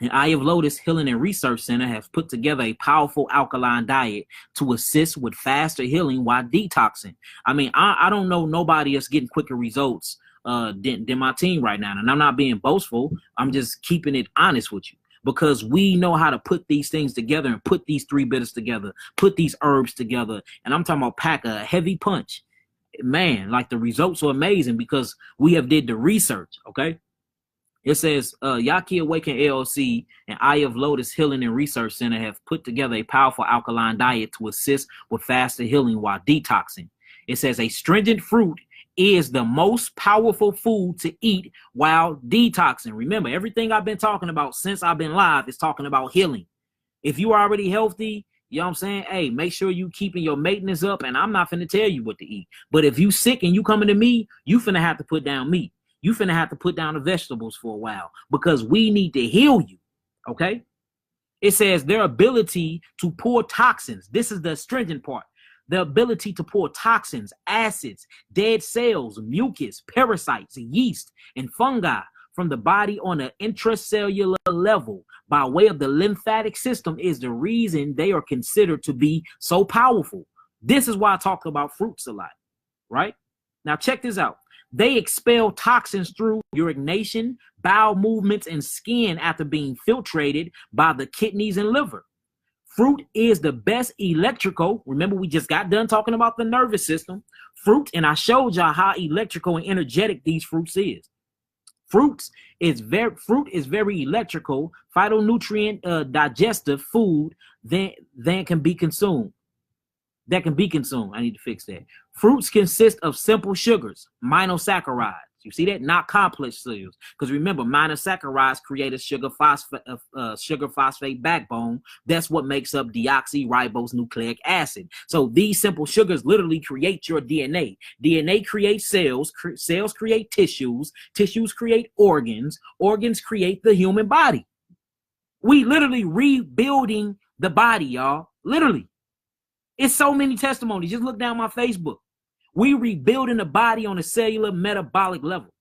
and Eye of Lotus Healing and Research Center have put together a powerful alkaline diet to assist with faster healing while detoxing. I mean, I don't know nobody that's getting quicker results than my team right now. And I'm not being boastful. I'm just keeping it honest with you, because we know how to put these things together and put these 3 bitters together, put these herbs together. And I'm talking about pack a heavy punch. Man, like the results are amazing because we have did the research, okay? It says Yahki Awakened LLC and Eye of Lotus Healing and Research Center have put together a powerful alkaline diet to assist with faster healing while detoxing. It says a stringent fruit is the most powerful food to eat while detoxing. Remember, everything I've been talking about since I've been live is talking about healing. If you are already healthy, you know what I'm saying? Hey, make sure you keeping your maintenance up, and I'm not finna tell you what to eat. But if you sick and you coming to me, you finna have to put down meat. You finna have to put down the vegetables for a while because we need to heal you, okay? It says their ability to pour toxins. This is the astringent part. The ability to pour toxins, acids, dead cells, mucus, parasites, yeast, and fungi from the body on an intracellular level by way of the lymphatic system is the reason they are considered to be so powerful. This is why I talk about fruits a lot, right? Now check this out. They expel toxins through urination, bowel movements, and skin after being filtrated by the kidneys and liver. Fruit is the best electrical. Remember, we just got done talking about the nervous system. Fruit, and I showed y'all how electrical and energetic these fruits is. Fruit is very electrical, phytonutrient digestive food that can be consumed. I need to fix that. Fruits consist of simple sugars, monosaccharides. You see that? Not complex sugars. Because remember, monosaccharides create a sugar phosphate backbone. That's what makes up deoxyribose nucleic acid. So these simple sugars literally create your DNA. DNA creates cells. Cells create tissues. Tissues create organs. Organs create the human body. We literally rebuilding the body, y'all. Literally. It's so many testimonies. Just look down my Facebook. We rebuilding the body on a cellular metabolic level.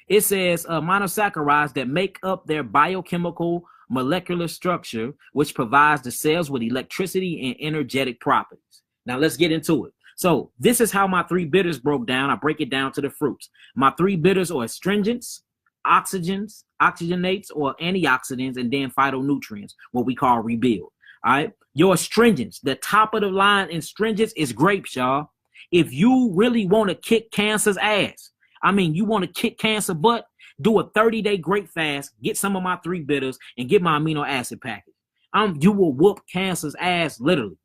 It says monosaccharides that make up their biochemical molecular structure, which provides the cells with electricity and energetic properties. Now let's get into it. So this is how my 3 bitters broke down. I break it down to the fruits. My 3 bitters are astringents, oxygenates or antioxidants, and then phytonutrients, what we call rebuild. All right. Your astringents, the top of the line in astringents is grapes, y'all. If you really want to kick cancer's ass, I mean, you want to kick cancer butt, do a 30-day grape fast, get some of my 3 bitters, and get my amino acid package. You will whoop cancer's ass, literally.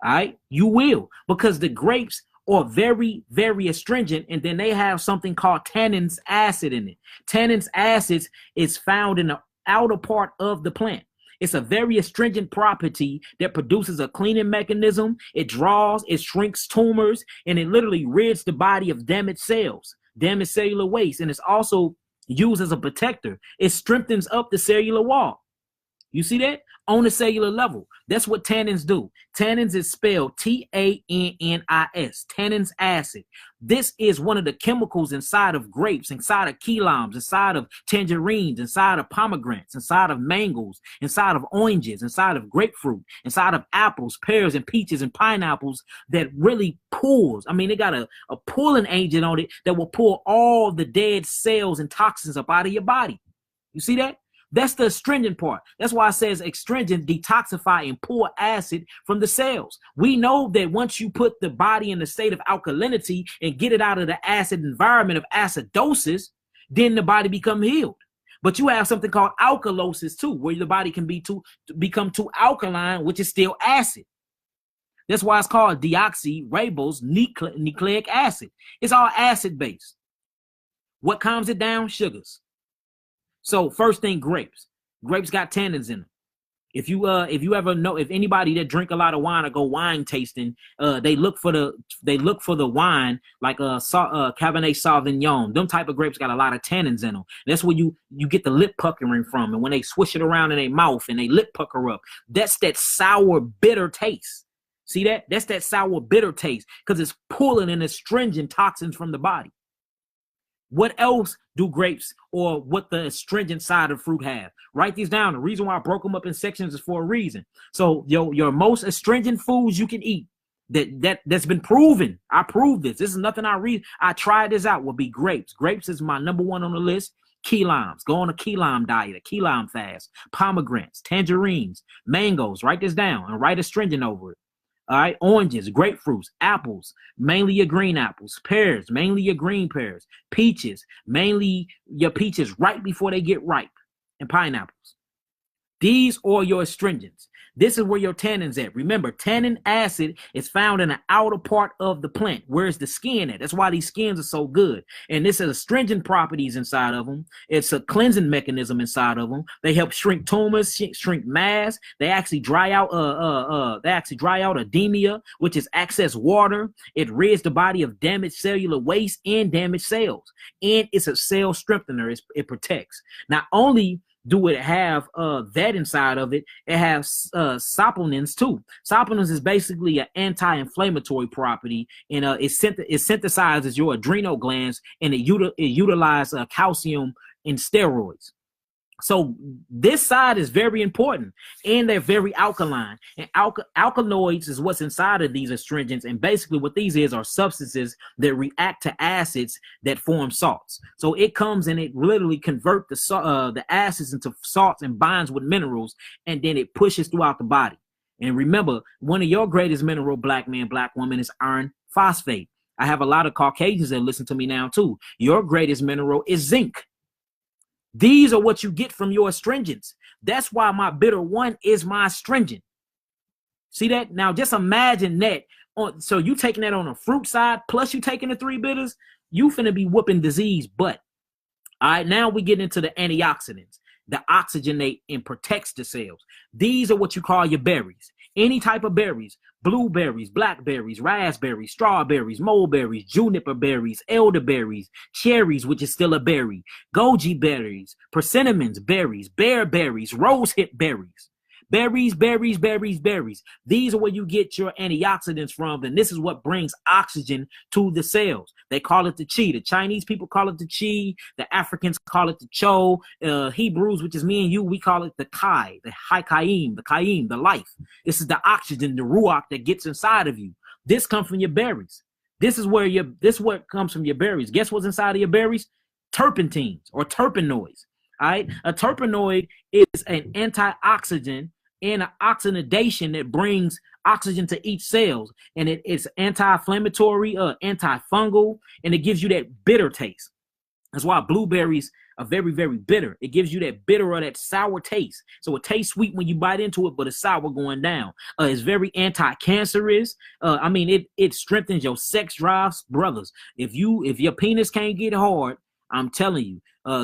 All right, you will, because the grapes are very, very astringent, and then they have something called tannins acid in it. Tannins acids is found in the outer part of the plant. It's a very astringent property that produces a cleaning mechanism. It draws, it shrinks tumors, and it literally rids the body of damaged cells, damaged cellular waste, and it's also used as a protector. It strengthens up the cellular wall. You see that? On the cellular level. That's what tannins do. Tannins is spelled T-A-N-N-I-S. Tannins acid. This is one of the chemicals inside of grapes, inside of key limes, inside of tangerines, inside of pomegranates, inside of mangoes, inside of oranges, inside of grapefruit, inside of apples, pears, and peaches, and pineapples that really pulls. I mean, they got a pulling agent on it that will pull all the dead cells and toxins up out of your body. You see that? That's the astringent part. That's why it says astringent detoxify and pull acid from the cells. We know that once you put the body in a state of alkalinity and get it out of the acid environment of acidosis, then the body become healed. But you have something called alkalosis too, where the body can become too alkaline, which is still acid. That's why it's called deoxyribose nucleic acid. It's all acid based. What calms it down? Sugars. So first thing, grapes. Grapes got tannins in them. If you ever know, if anybody that drink a lot of wine or go wine tasting, they look for the wine like Cabernet Sauvignon. Them type of grapes got a lot of tannins in them. That's where you get the lip puckering from, and when they swish it around in their mouth and they lip pucker up, that's that sour bitter taste. See that? That's that sour bitter taste because it's pulling in astringent toxins from the body. What else do grapes or what the astringent side of fruit have? Write these down. The reason why I broke them up in sections is for a reason. So your most astringent foods you can eat that's been proven. I proved this. This is nothing I read. I tried this out. Will be grapes. Grapes is my number 1 on the list. Key limes. Go on a key lime diet, a key lime fast. Pomegranates, tangerines, mangoes. Write this down and write astringent over it. All right, oranges, grapefruits, apples, mainly your green apples, pears, mainly your green pears, peaches, mainly your peaches right before they get ripe, and pineapples. These are your astringents. This is where your tannins at. Remember, tannin acid is found in the outer part of the plant. Where's the skin at? That's why these skins are so good. And this is astringent properties inside of them. It's a cleansing mechanism inside of them. They help shrink tumors, shrink mass. They actually dry out edema, which is excess water. It rids the body of damaged cellular waste and damaged cells. And it's a cell strengthener. It protects. Not only do it have that inside of it, it has saponins too. Saponins is basically an anti-inflammatory property, and it synthesizes your adrenal glands, and it utilizes calcium in steroids. So this side is very important, and they're very alkaline. And alkaloids is what's inside of these astringents, and basically what these are substances that react to acids that form salts. So it comes and it literally converts the acids into salts and binds with minerals, and then it pushes throughout the body. And remember, one of your greatest mineral, black man, black woman, is iron phosphate. I have a lot of Caucasians that listen to me now too. Your greatest mineral is zinc. These are what you get from your astringents. That's why my bitter 1 is my astringent. See that? Now just imagine that. So you taking that on a fruit side, plus you taking the 3 bitters, you finna be whooping disease butt. All right, now we get into the antioxidants. The oxygenate and protects the cells. These are what you call your berries. Any type of berries, blueberries, blackberries, raspberries, strawberries, mulberries, juniper berries, elderberries, cherries, which is still a berry, goji berries, persimmons berries, bearberries, rosehip berries. Berries, berries, berries, berries. These are where you get your antioxidants from, and this is what brings oxygen to the cells. They call it the chi. The Chinese people call it the chi. The Africans call it the cho. Hebrews, which is me and you, we call it the kai, the haikaim, the kaim, the life. This is the oxygen, the ruach that gets inside of you. This comes from your berries. This is where it comes from your berries. Guess what's inside of your berries? Terpentines or terpenoids. All right. A terpenoid is an antioxidant and an oxidation that brings oxygen to each cell, and it's anti-inflammatory, antifungal, and it gives you that bitter taste. That's why blueberries are very, very bitter. It gives you that bitter or that sour taste. So it tastes sweet when you bite into it, but it's sour going down. It's very anti-cancerous. It strengthens your sex drives, brothers. If your penis can't get hard, I'm telling you,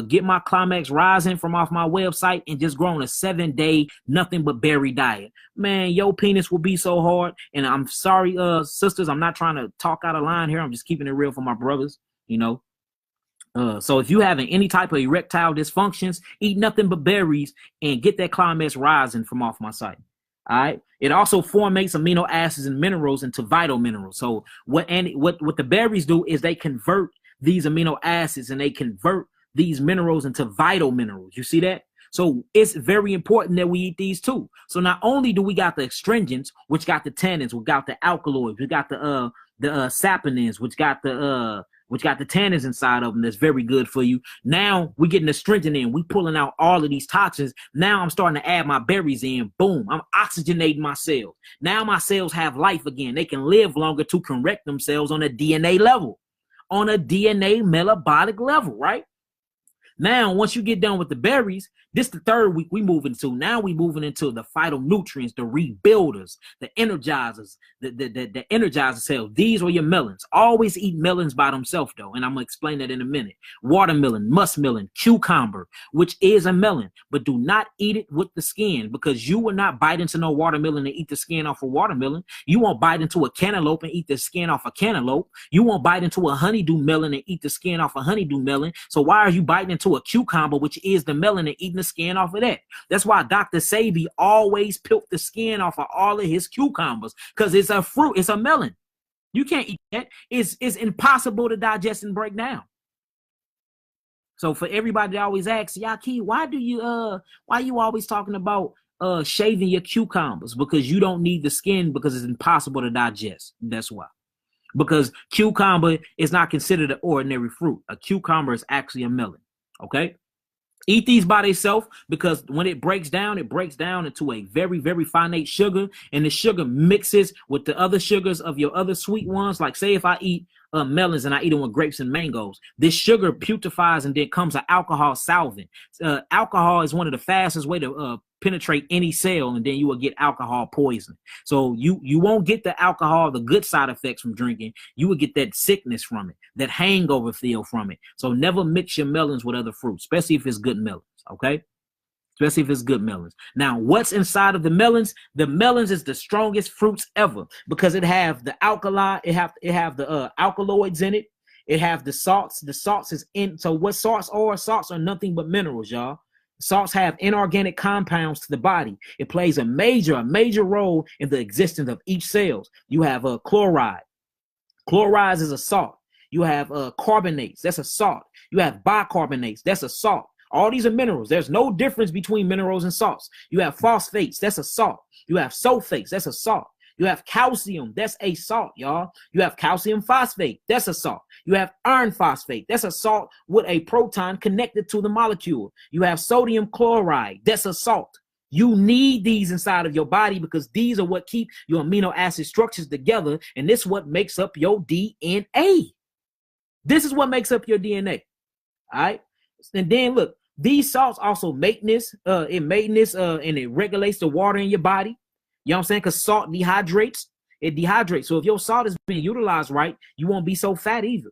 get my Climax Rising from off my website and just go on a 7-day nothing but berry diet. Man, your penis will be so hard. And I'm sorry, sisters, I'm not trying to talk out of line here. I'm just keeping it real for my brothers, you know. So if you having any type of erectile dysfunctions, eat nothing but berries and get that Climax Rising from off my site. All right. It also formates amino acids and minerals into vital minerals. So what the berries do is they convert these amino acids and they convert these minerals into vital minerals. You see that? So it's very important that we eat these too. So not only do we got the astringents, which got the tannins, we got the alkaloids, we got the saponins, which got the tannins inside of them. That's very good for you. Now we're getting the astringent in. We pulling out all of these toxins. Now I'm starting to add my berries in. Boom. I'm oxygenating my cells. Now my cells have life again. They can live longer to correct themselves on a DNA level. On a DNA metabolic level, right? Now, once you get done with the berries, this the third week we moving into. Now we moving into the phytonutrients, the rebuilders, the energizers, the energizer cells. These are your melons. Always eat melons by themselves, though, and I'm gonna explain that in a minute. Watermelon, muskmelon, cucumber, which is a melon, but do not eat it with the skin, because you will not bite into no watermelon and eat the skin off a watermelon. You won't bite into a cantaloupe and eat the skin off a cantaloupe. You won't bite into a honeydew melon and eat the skin off a honeydew melon. So why are you biting into a cucumber, which is the melon, and eating the skin off of that? That's why Dr. Sabi always peeled the skin off of all of his cucumbers, because it's a fruit, it's a melon. You can't eat that. It's impossible to digest and break down. So for everybody that always asks, Yahki, why you always talking about shaving your cucumbers? Because you don't need the skin, because it's impossible to digest. That's why. Because cucumber is not considered an ordinary fruit. A cucumber is actually a melon. Okay, eat these by themselves, because when it breaks down into a very, very finite sugar, and the sugar mixes with the other sugars of your other sweet ones. Like say if I eat melons and I eat them with grapes and mangoes, this sugar putrefies and then comes an alcohol solvent. Alcohol is one of the fastest way to penetrate any cell, and then you will get alcohol poison. So you won't get the alcohol, the good side effects from drinking. You will get that sickness from it, that hangover feel from it. So never mix your melons with other fruits, especially if it's good melons, okay? Especially if it's good melons. Now, what's inside of the melons? The melons is the strongest fruits ever, because it have the alkali, it have the alkaloids in it. It have the salts. The salts is in. So what salts are? Salts are nothing but minerals, y'all. Salts have inorganic compounds to the body. It plays a major role in the existence of each cell. You have chloride. Chloride is a salt. You have carbonates. That's a salt. You have bicarbonates. That's a salt. All these are minerals. There's no difference between minerals and salts. You have phosphates. That's a salt. You have sulfates. That's a salt. You have calcium. That's a salt, y'all. You have calcium phosphate. That's a salt. You have iron phosphate. That's a salt with a proton connected to the molecule. You have sodium chloride. That's a salt. You need these inside of your body, because these are what keep your amino acid structures together. And this is what makes up your DNA. This is what makes up your DNA. All right. And then look, these salts also maintenance, and it regulates the water in your body. You know what I'm saying? Because salt dehydrates. It dehydrates. So if your salt is being utilized right, you won't be so fat either.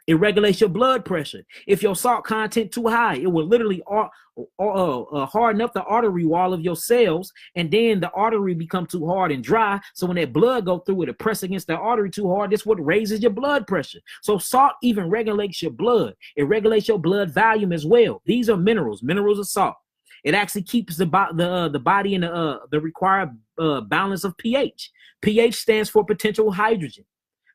It regulates your blood pressure. If your salt content too high, it will literally harden up the artery wall of your cells, and then the artery become too hard and dry. So when that blood go through it, it press against the artery too hard. That's what raises your blood pressure. So salt even regulates your blood. It regulates your blood volume as well. These are minerals. Minerals are salt. It actually keeps the body in the required balance of pH. pH stands for potential hydrogen.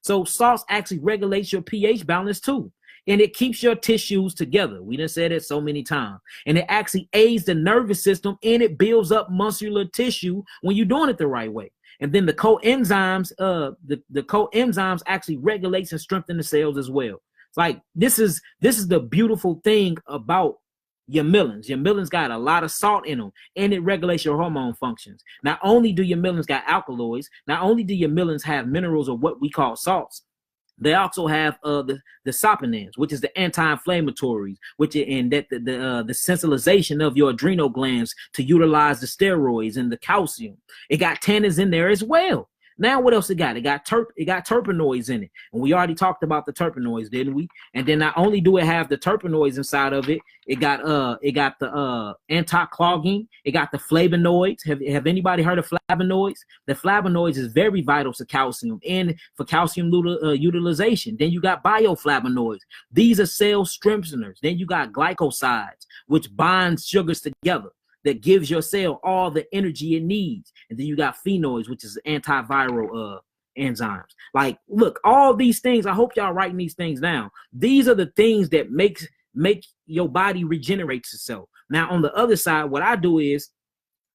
So salts actually regulates your pH balance too. And it keeps your tissues together. We done said it so many times. And it actually aids the nervous system, and it builds up muscular tissue when you're doing it the right way. And then the coenzymes, the coenzymes actually regulates and strengthen the cells as well. It's like this is the beautiful thing about your melons. Your melons got a lot of salt in them, and it regulates your hormone functions. Not only do your melons got alkaloids, not only do your melons have minerals or what we call salts, they also have the saponins, which is the anti-inflammatories, which and that the sensitization of your adrenal glands to utilize the steroids and the calcium. It got tannins in there as well. Now what else it got? It got terpenoids in it. And we already talked about the terpenoids, didn't we? And then not only do it have the terpenoids inside of it, it got the anti-clogging, it got the flavonoids. Have anybody heard of flavonoids? The flavonoids is very vital to calcium and for calcium utilization. Then you got bioflavonoids. These are cell strengtheners. Then you got glycosides, which binds sugars together, that gives your cell all the energy it needs. And then you got phenoids, which is antiviral enzymes. Like, look, all these things, I hope y'all writing these things down. These are the things that make your body regenerate itself. Now, on the other side, what I do is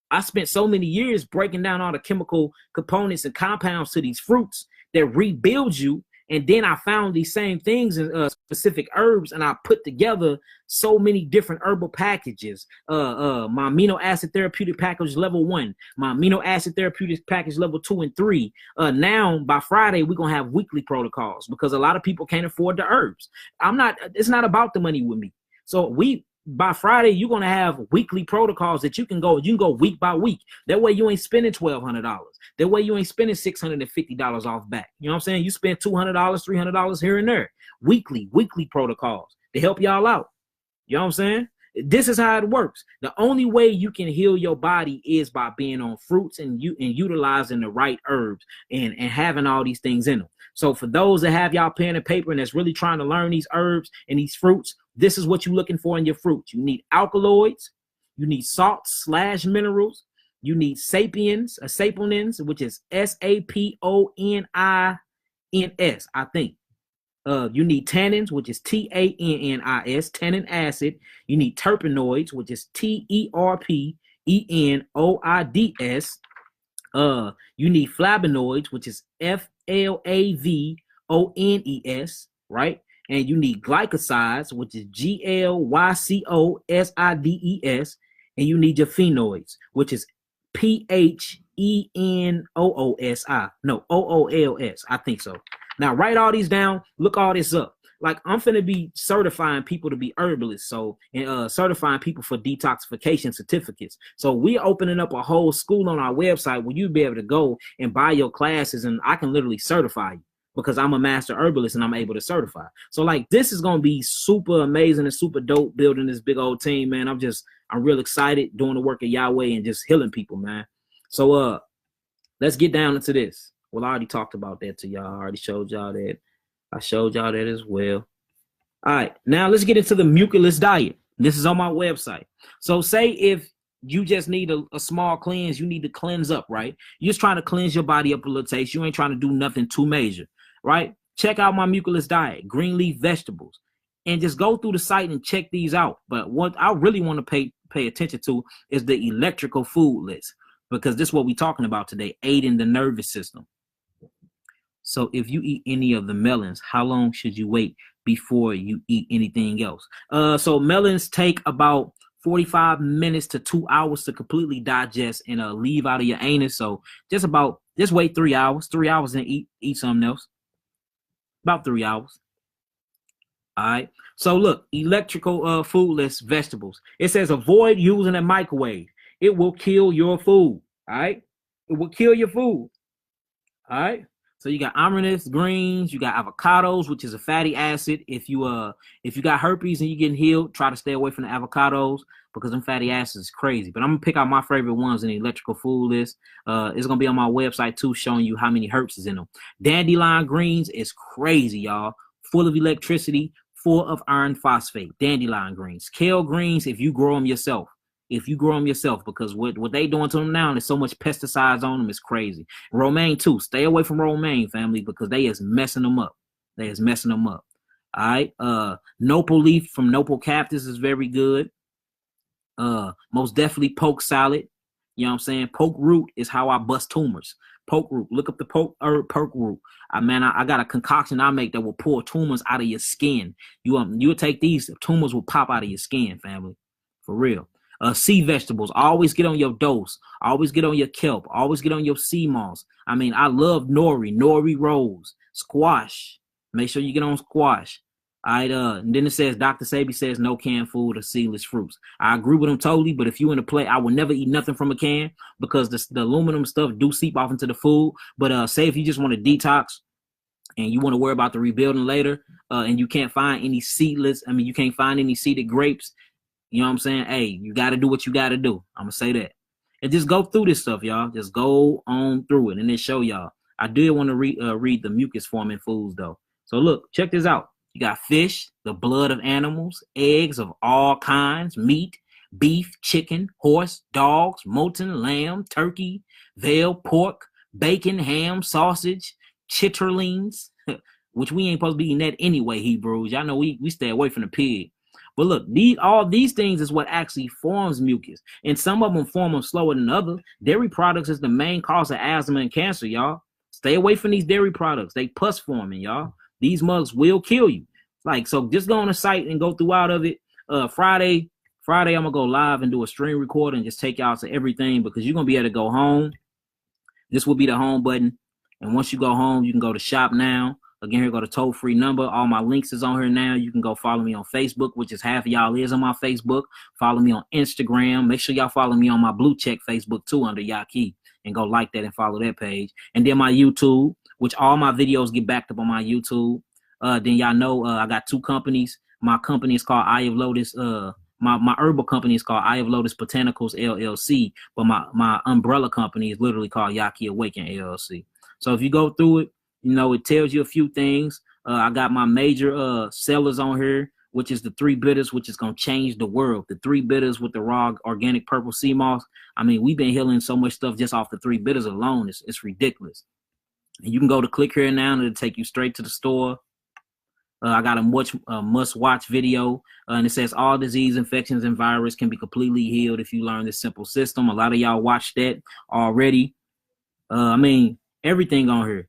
I spent so many years breaking down all the chemical components and compounds to these fruits that rebuild you. And then I found these same things in specific herbs, and I put together so many different herbal packages. My amino acid therapeutic package level 1, my amino acid therapeutic package level 2 and 3. Now by Friday, we're going to have weekly protocols because a lot of people can't afford the herbs. It's not about the money with me. So by Friday, you're going to have weekly protocols that you can go week by week. That way you ain't spending $1,200. That way you ain't spending $650 off back. You know what I'm saying? You spend $200, $300 here and there. Weekly protocols to help y'all out. You know what I'm saying? This is how it works. The only way you can heal your body is by being on fruits and utilizing the right herbs and having all these things in them. So for those that have y'all pen and paper and that's really trying to learn these herbs and these fruits, this is what you're looking for in your fruits. You need alkaloids, you need salts / minerals, you need saponins, which is saponins, I think. You need tannins, which is tannis, tannin acid. You need terpenoids, which is terpenoids. You need flavonoids, which is flavones, right? And you need glycosides, which is glycosides. And you need your phenoids, which is phenoolsi. No, ools. I think so. Now, write all these down. Look all this up. Like, I'm finna be certifying people to be herbalists, and certifying people for detoxification certificates. So we're opening up a whole school on our website where you'll be able to go and buy your classes, and I can literally certify you because I'm a master herbalist and I'm able to certify. So, like, this is gonna be super amazing and super dope building this big old team, man. I'm real excited doing the work of Yahweh and just healing people, man. So let's get down into this. Well, I already talked about that to y'all. I already showed y'all that. I showed y'all that as well. All right, now let's get into the mucilus diet. This is on my website. So say if you just need a small cleanse, you need to cleanse up, right? You're just trying to cleanse your body up a little taste. You ain't trying to do nothing too major, right? Check out my mucilus diet, green leaf vegetables, and just go through the site and check these out. But what I really want to pay attention to is the electrical food list, because this is what we're talking about today, aiding the nervous system. So if you eat any of the melons, how long should you wait before you eat anything else? So melons take about 45 minutes to 2 hours to completely digest and leave out of your anus. So just wait 3 hours, and eat something else. About 3 hours. All right. So look, electrical food list, vegetables. It says avoid using a microwave. It will kill your food. All right. It will kill your food. All right. So you got amaranth, greens, you got avocados, which is a fatty acid. If you got herpes and you're getting healed, try to stay away from the avocados because them fatty acids is crazy. But I'm gonna pick out my favorite ones in the electrical food list. It's gonna be on my website too, showing you how many herbs is in them. Dandelion greens is crazy, y'all. Full of electricity, full of iron phosphate. Dandelion greens. Kale greens, if you grow them yourself. if you grow them yourself, because what they doing to them now, there's so much pesticides on them, it's crazy. Romaine too. Stay away from romaine, family, because they is messing them up. They is messing them up. All right. Nopal leaf from Nopal cactus is very good. Most definitely poke salad. You know what I'm saying? Poke root is how I bust tumors. Poke root. Look up the poke root. I got a concoction I make that will pull tumors out of your skin. You'll take these, tumors will pop out of your skin, family. For real. Sea vegetables. Always get on your dose. Always get on your kelp. Always get on your sea moss. I mean, I love nori rolls, squash. Make sure you get on squash. All right, and then it says, Dr. Sabi says no canned food or seedless fruits. I agree with him totally, but if you in a play, I would never eat nothing from a can because the aluminum stuff do seep off into the food. But say if you just want to detox and you want to worry about the rebuilding later, and you can't find any seedless, you can't find any seeded grapes, you know what I'm saying? Hey, you got to do what you got to do. I'm going to say that. And just go through this stuff, y'all. Just go on through it and then show y'all. I did want to read the mucus forming foods, though. So look, check this out. You got fish, the blood of animals, eggs of all kinds, meat, beef, chicken, horse, dogs, molten lamb, turkey, veal, pork, bacon, ham, sausage, chitterlings, which we ain't supposed to be eating that anyway, Hebrews. Y'all know we stay away from the pig. But look, all these things is what actually forms mucus. And some of them form them slower than others. Dairy products is the main cause of asthma and cancer, y'all. Stay away from these dairy products. They pus forming, y'all. These mugs will kill you. So just go on the site and go through out of it. Friday, I'm going to go live and do a stream record and just take y'all to everything because you're going to be able to go home. This will be the home button. And once you go home, you can go to shop now. Again, here go the toll-free number. All my links is on here now. You can go follow me on Facebook, which is half of y'all is on my Facebook. Follow me on Instagram. Make sure y'all follow me on my blue check Facebook too under Yahki and go like that and follow that page. And then my YouTube, which all my videos get backed up on my YouTube. Then y'all know I got two companies. My company is called Eye of Lotus. My herbal company is called Eye of Lotus Botanicals LLC, but my umbrella company is literally called Yahki Awakened LLC. So if you go through it, it tells you a few things. I got my major sellers on here, which is the 3 bitters, which is going to change the world. The 3 bitters with the raw organic purple sea moss. We've been healing so much stuff just off the 3 bitters alone. It's ridiculous. And you can go to click here now and it'll take you straight to the store. I got a must-watch video, and it says all disease, infections, and virus can be completely healed if you learn this simple system. A lot of y'all watched that already. Everything on here.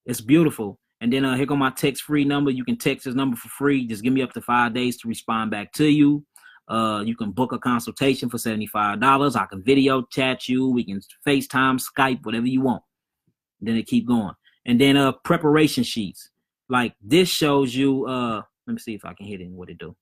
It's beautiful. And then here go my text-free number. You can text this number for free. Just give me up to 5 days to respond back to you. You can book a consultation for $75. I can video chat you. We can FaceTime, Skype, whatever you want. Then it keep going. And then preparation sheets. Like this shows you, let me see if I can hit it and what it do.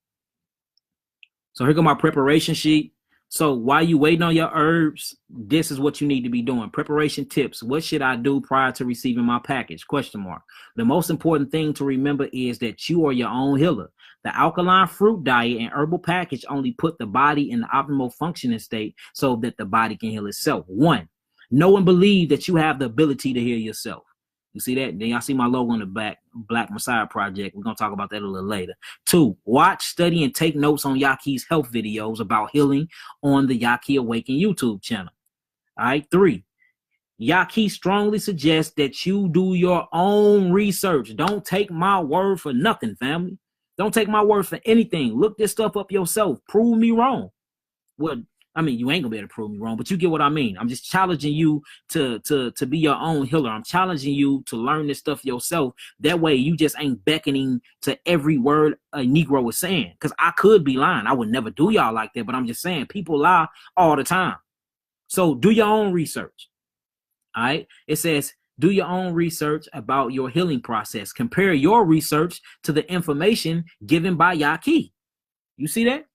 So here go my preparation sheet. So while you waiting on your herbs, this is what you need to be doing. Preparation tips. What should I do prior to receiving my package? ? The most important thing to remember is that you are your own healer. The alkaline fruit diet and herbal package only put the body in the optimal functioning state so that the body can heal itself. 1, know and believe that you have the ability to heal yourself. You see that? Then y'all see my logo on the back, Black Messiah Project. We're going to talk about that a little later. 2, watch, study, and take notes on Yahki's health videos about healing on the Yahki Awakened YouTube channel. All right. 3, Yahki strongly suggests that you do your own research. Don't take my word for nothing, family. Don't take my word for anything. Look this stuff up yourself. Prove me wrong. Well, you ain't gonna be able to prove me wrong, but you get what I mean. I'm just challenging you to be your own healer. I'm challenging you to learn this stuff yourself. That way you just ain't beckoning to every word a Negro is saying. Because I could be lying. I would never do y'all like that, but I'm just saying people lie all the time. So do your own research. All right. It says, do your own research about your healing process. Compare your research to the information given by Yahki. You see that?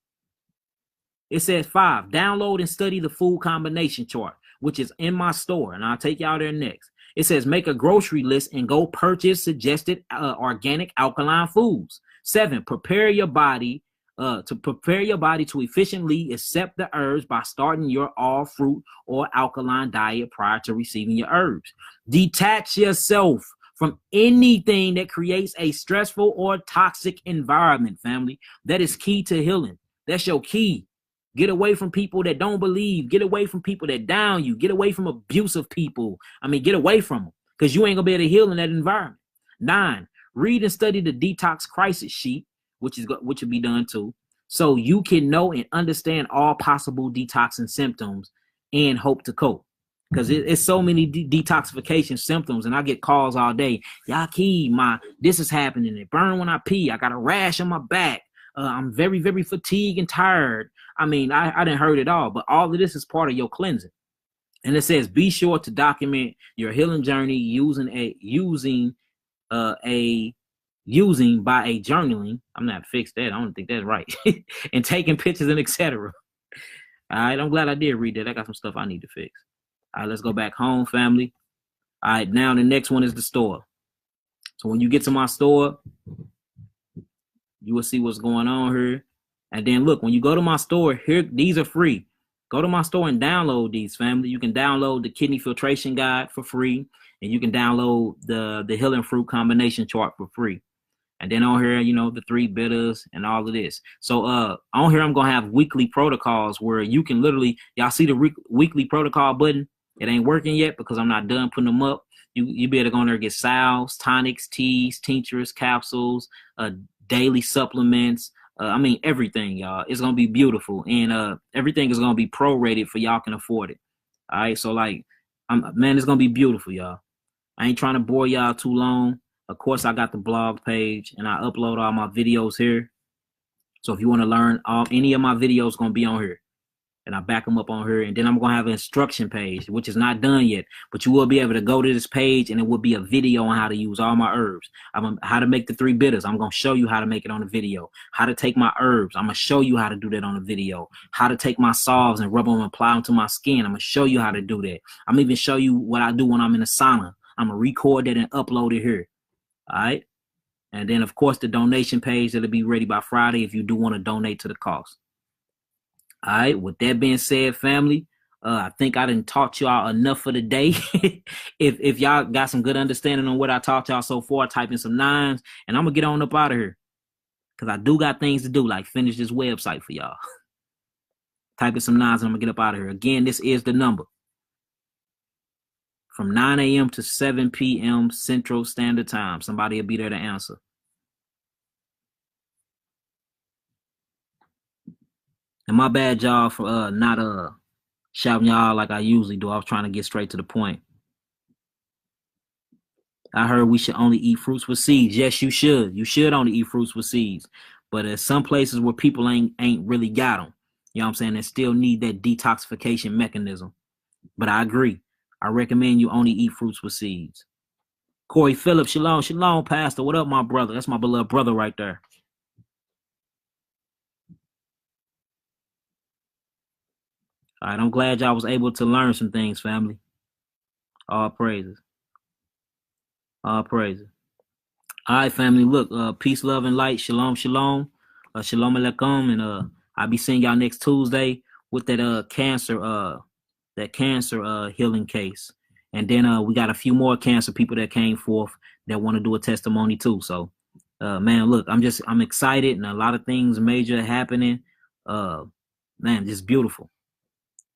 It says 5, download and study the food combination chart, which is in my store, and I'll take y'all there next. It says make a grocery list and go purchase suggested organic alkaline foods. 7, prepare your body to efficiently accept the herbs by starting your all fruit or alkaline diet prior to receiving your herbs. Detach yourself from anything that creates a stressful or toxic environment, family. That is key to healing. That's your key. Get away from people that don't believe. Get away from people that down you. Get away from abusive people. I mean, get away from them because you ain't gonna be able to heal in that environment. 9, read and study the detox crisis sheet, which will be done too, so you can know and understand all possible detoxing symptoms and hope to cope. Because it's so many detoxification symptoms, and I get calls all day. Yahki, this is happening. It burn when I pee. I got a rash on my back. I'm very, very fatigued and tired. I mean, I didn't heard it all, but all of this is part of your cleansing. And it says, be sure to document your healing journey using by a journaling. I'm not fixed that. I don't think that's right. And taking pictures and etc. All right, I'm glad I did read that. I got some stuff I need to fix. All right, let's go back home, family. All right, now the next one is the store. So when you get to my store, you will see what's going on here. And then look, when you go to my store, here, these are free. Go to my store and download these, family. You can download the kidney filtration guide for free. And you can download the healing fruit combination chart for free. And then on here, the 3 bitters and all of this. So on here, I'm going to have weekly protocols where you can literally, y'all see the weekly protocol button? It ain't working yet because I'm not done putting them up. You be able to go on there and get salves, tonics, teas, tinctures, capsules, daily supplements. I mean, everything, y'all. It's going to be beautiful. And everything is going to be prorated for y'all can afford it. All right. So like, man, it's going to be beautiful, y'all. I ain't trying to bore y'all too long. Of course, I got the blog page and I upload all my videos here. So if you want to learn, any of my videos going to be on here. And I back them up on here. And then I'm going to have an instruction page, which is not done yet. But you will be able to go to this page and it will be a video on how to use all my herbs. How to make the 3 bitters. I'm going to show you how to make it on the video. How to take my herbs. I'm going to show you how to do that on the video. How to take my salves and rub them and apply them to my skin. I'm going to show you how to do that. I'm even show you what I do when I'm in a sauna. I'm going to record that and upload it here. All right. And then, of course, the donation page that'll be ready by Friday if you do want to donate to the cause. All right. With that being said, family, I think I done taught y'all enough for the day. if y'all got some good understanding on what I taught y'all so far, type in some 9s, and I'm going to get on up out of here because I do got things to do, like finish this website for y'all. Type in some 9s and I'm going to get up out of here. Again, this is the number. From 9 a.m. to 7 p.m. Central Standard Time. Somebody will be there to answer. And my bad, y'all, for not shouting y'all like I usually do. I was trying to get straight to the point. I heard we should only eat fruits with seeds. Yes, you should. You should only eat fruits with seeds. But there's some places where people ain't really got them. You know what I'm saying? They still need that detoxification mechanism. But I agree. I recommend you only eat fruits with seeds. Corey Phillips, shalom, pastor. What up, my brother? That's my beloved brother right there. All right, I'm glad y'all was able to learn some things, family. All praises. All praises. All right, family. Look, peace, love, and light. Shalom, shalom. Shalom alaikum. And I'll be seeing y'all next Tuesday with that cancer healing case. And then we got a few more cancer people that came forth that want to do a testimony too. So man, look, I'm excited, and a lot of things major happening. Man, just beautiful.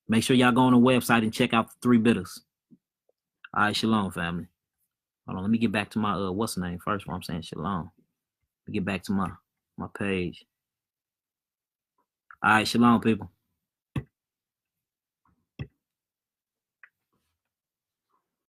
Make sure y'all go on the website and check out the 3 bitters. All right, shalom, family. Hold on, let me get back to my what's the name first while I'm saying shalom. Let me get back to my page. All right, shalom, people.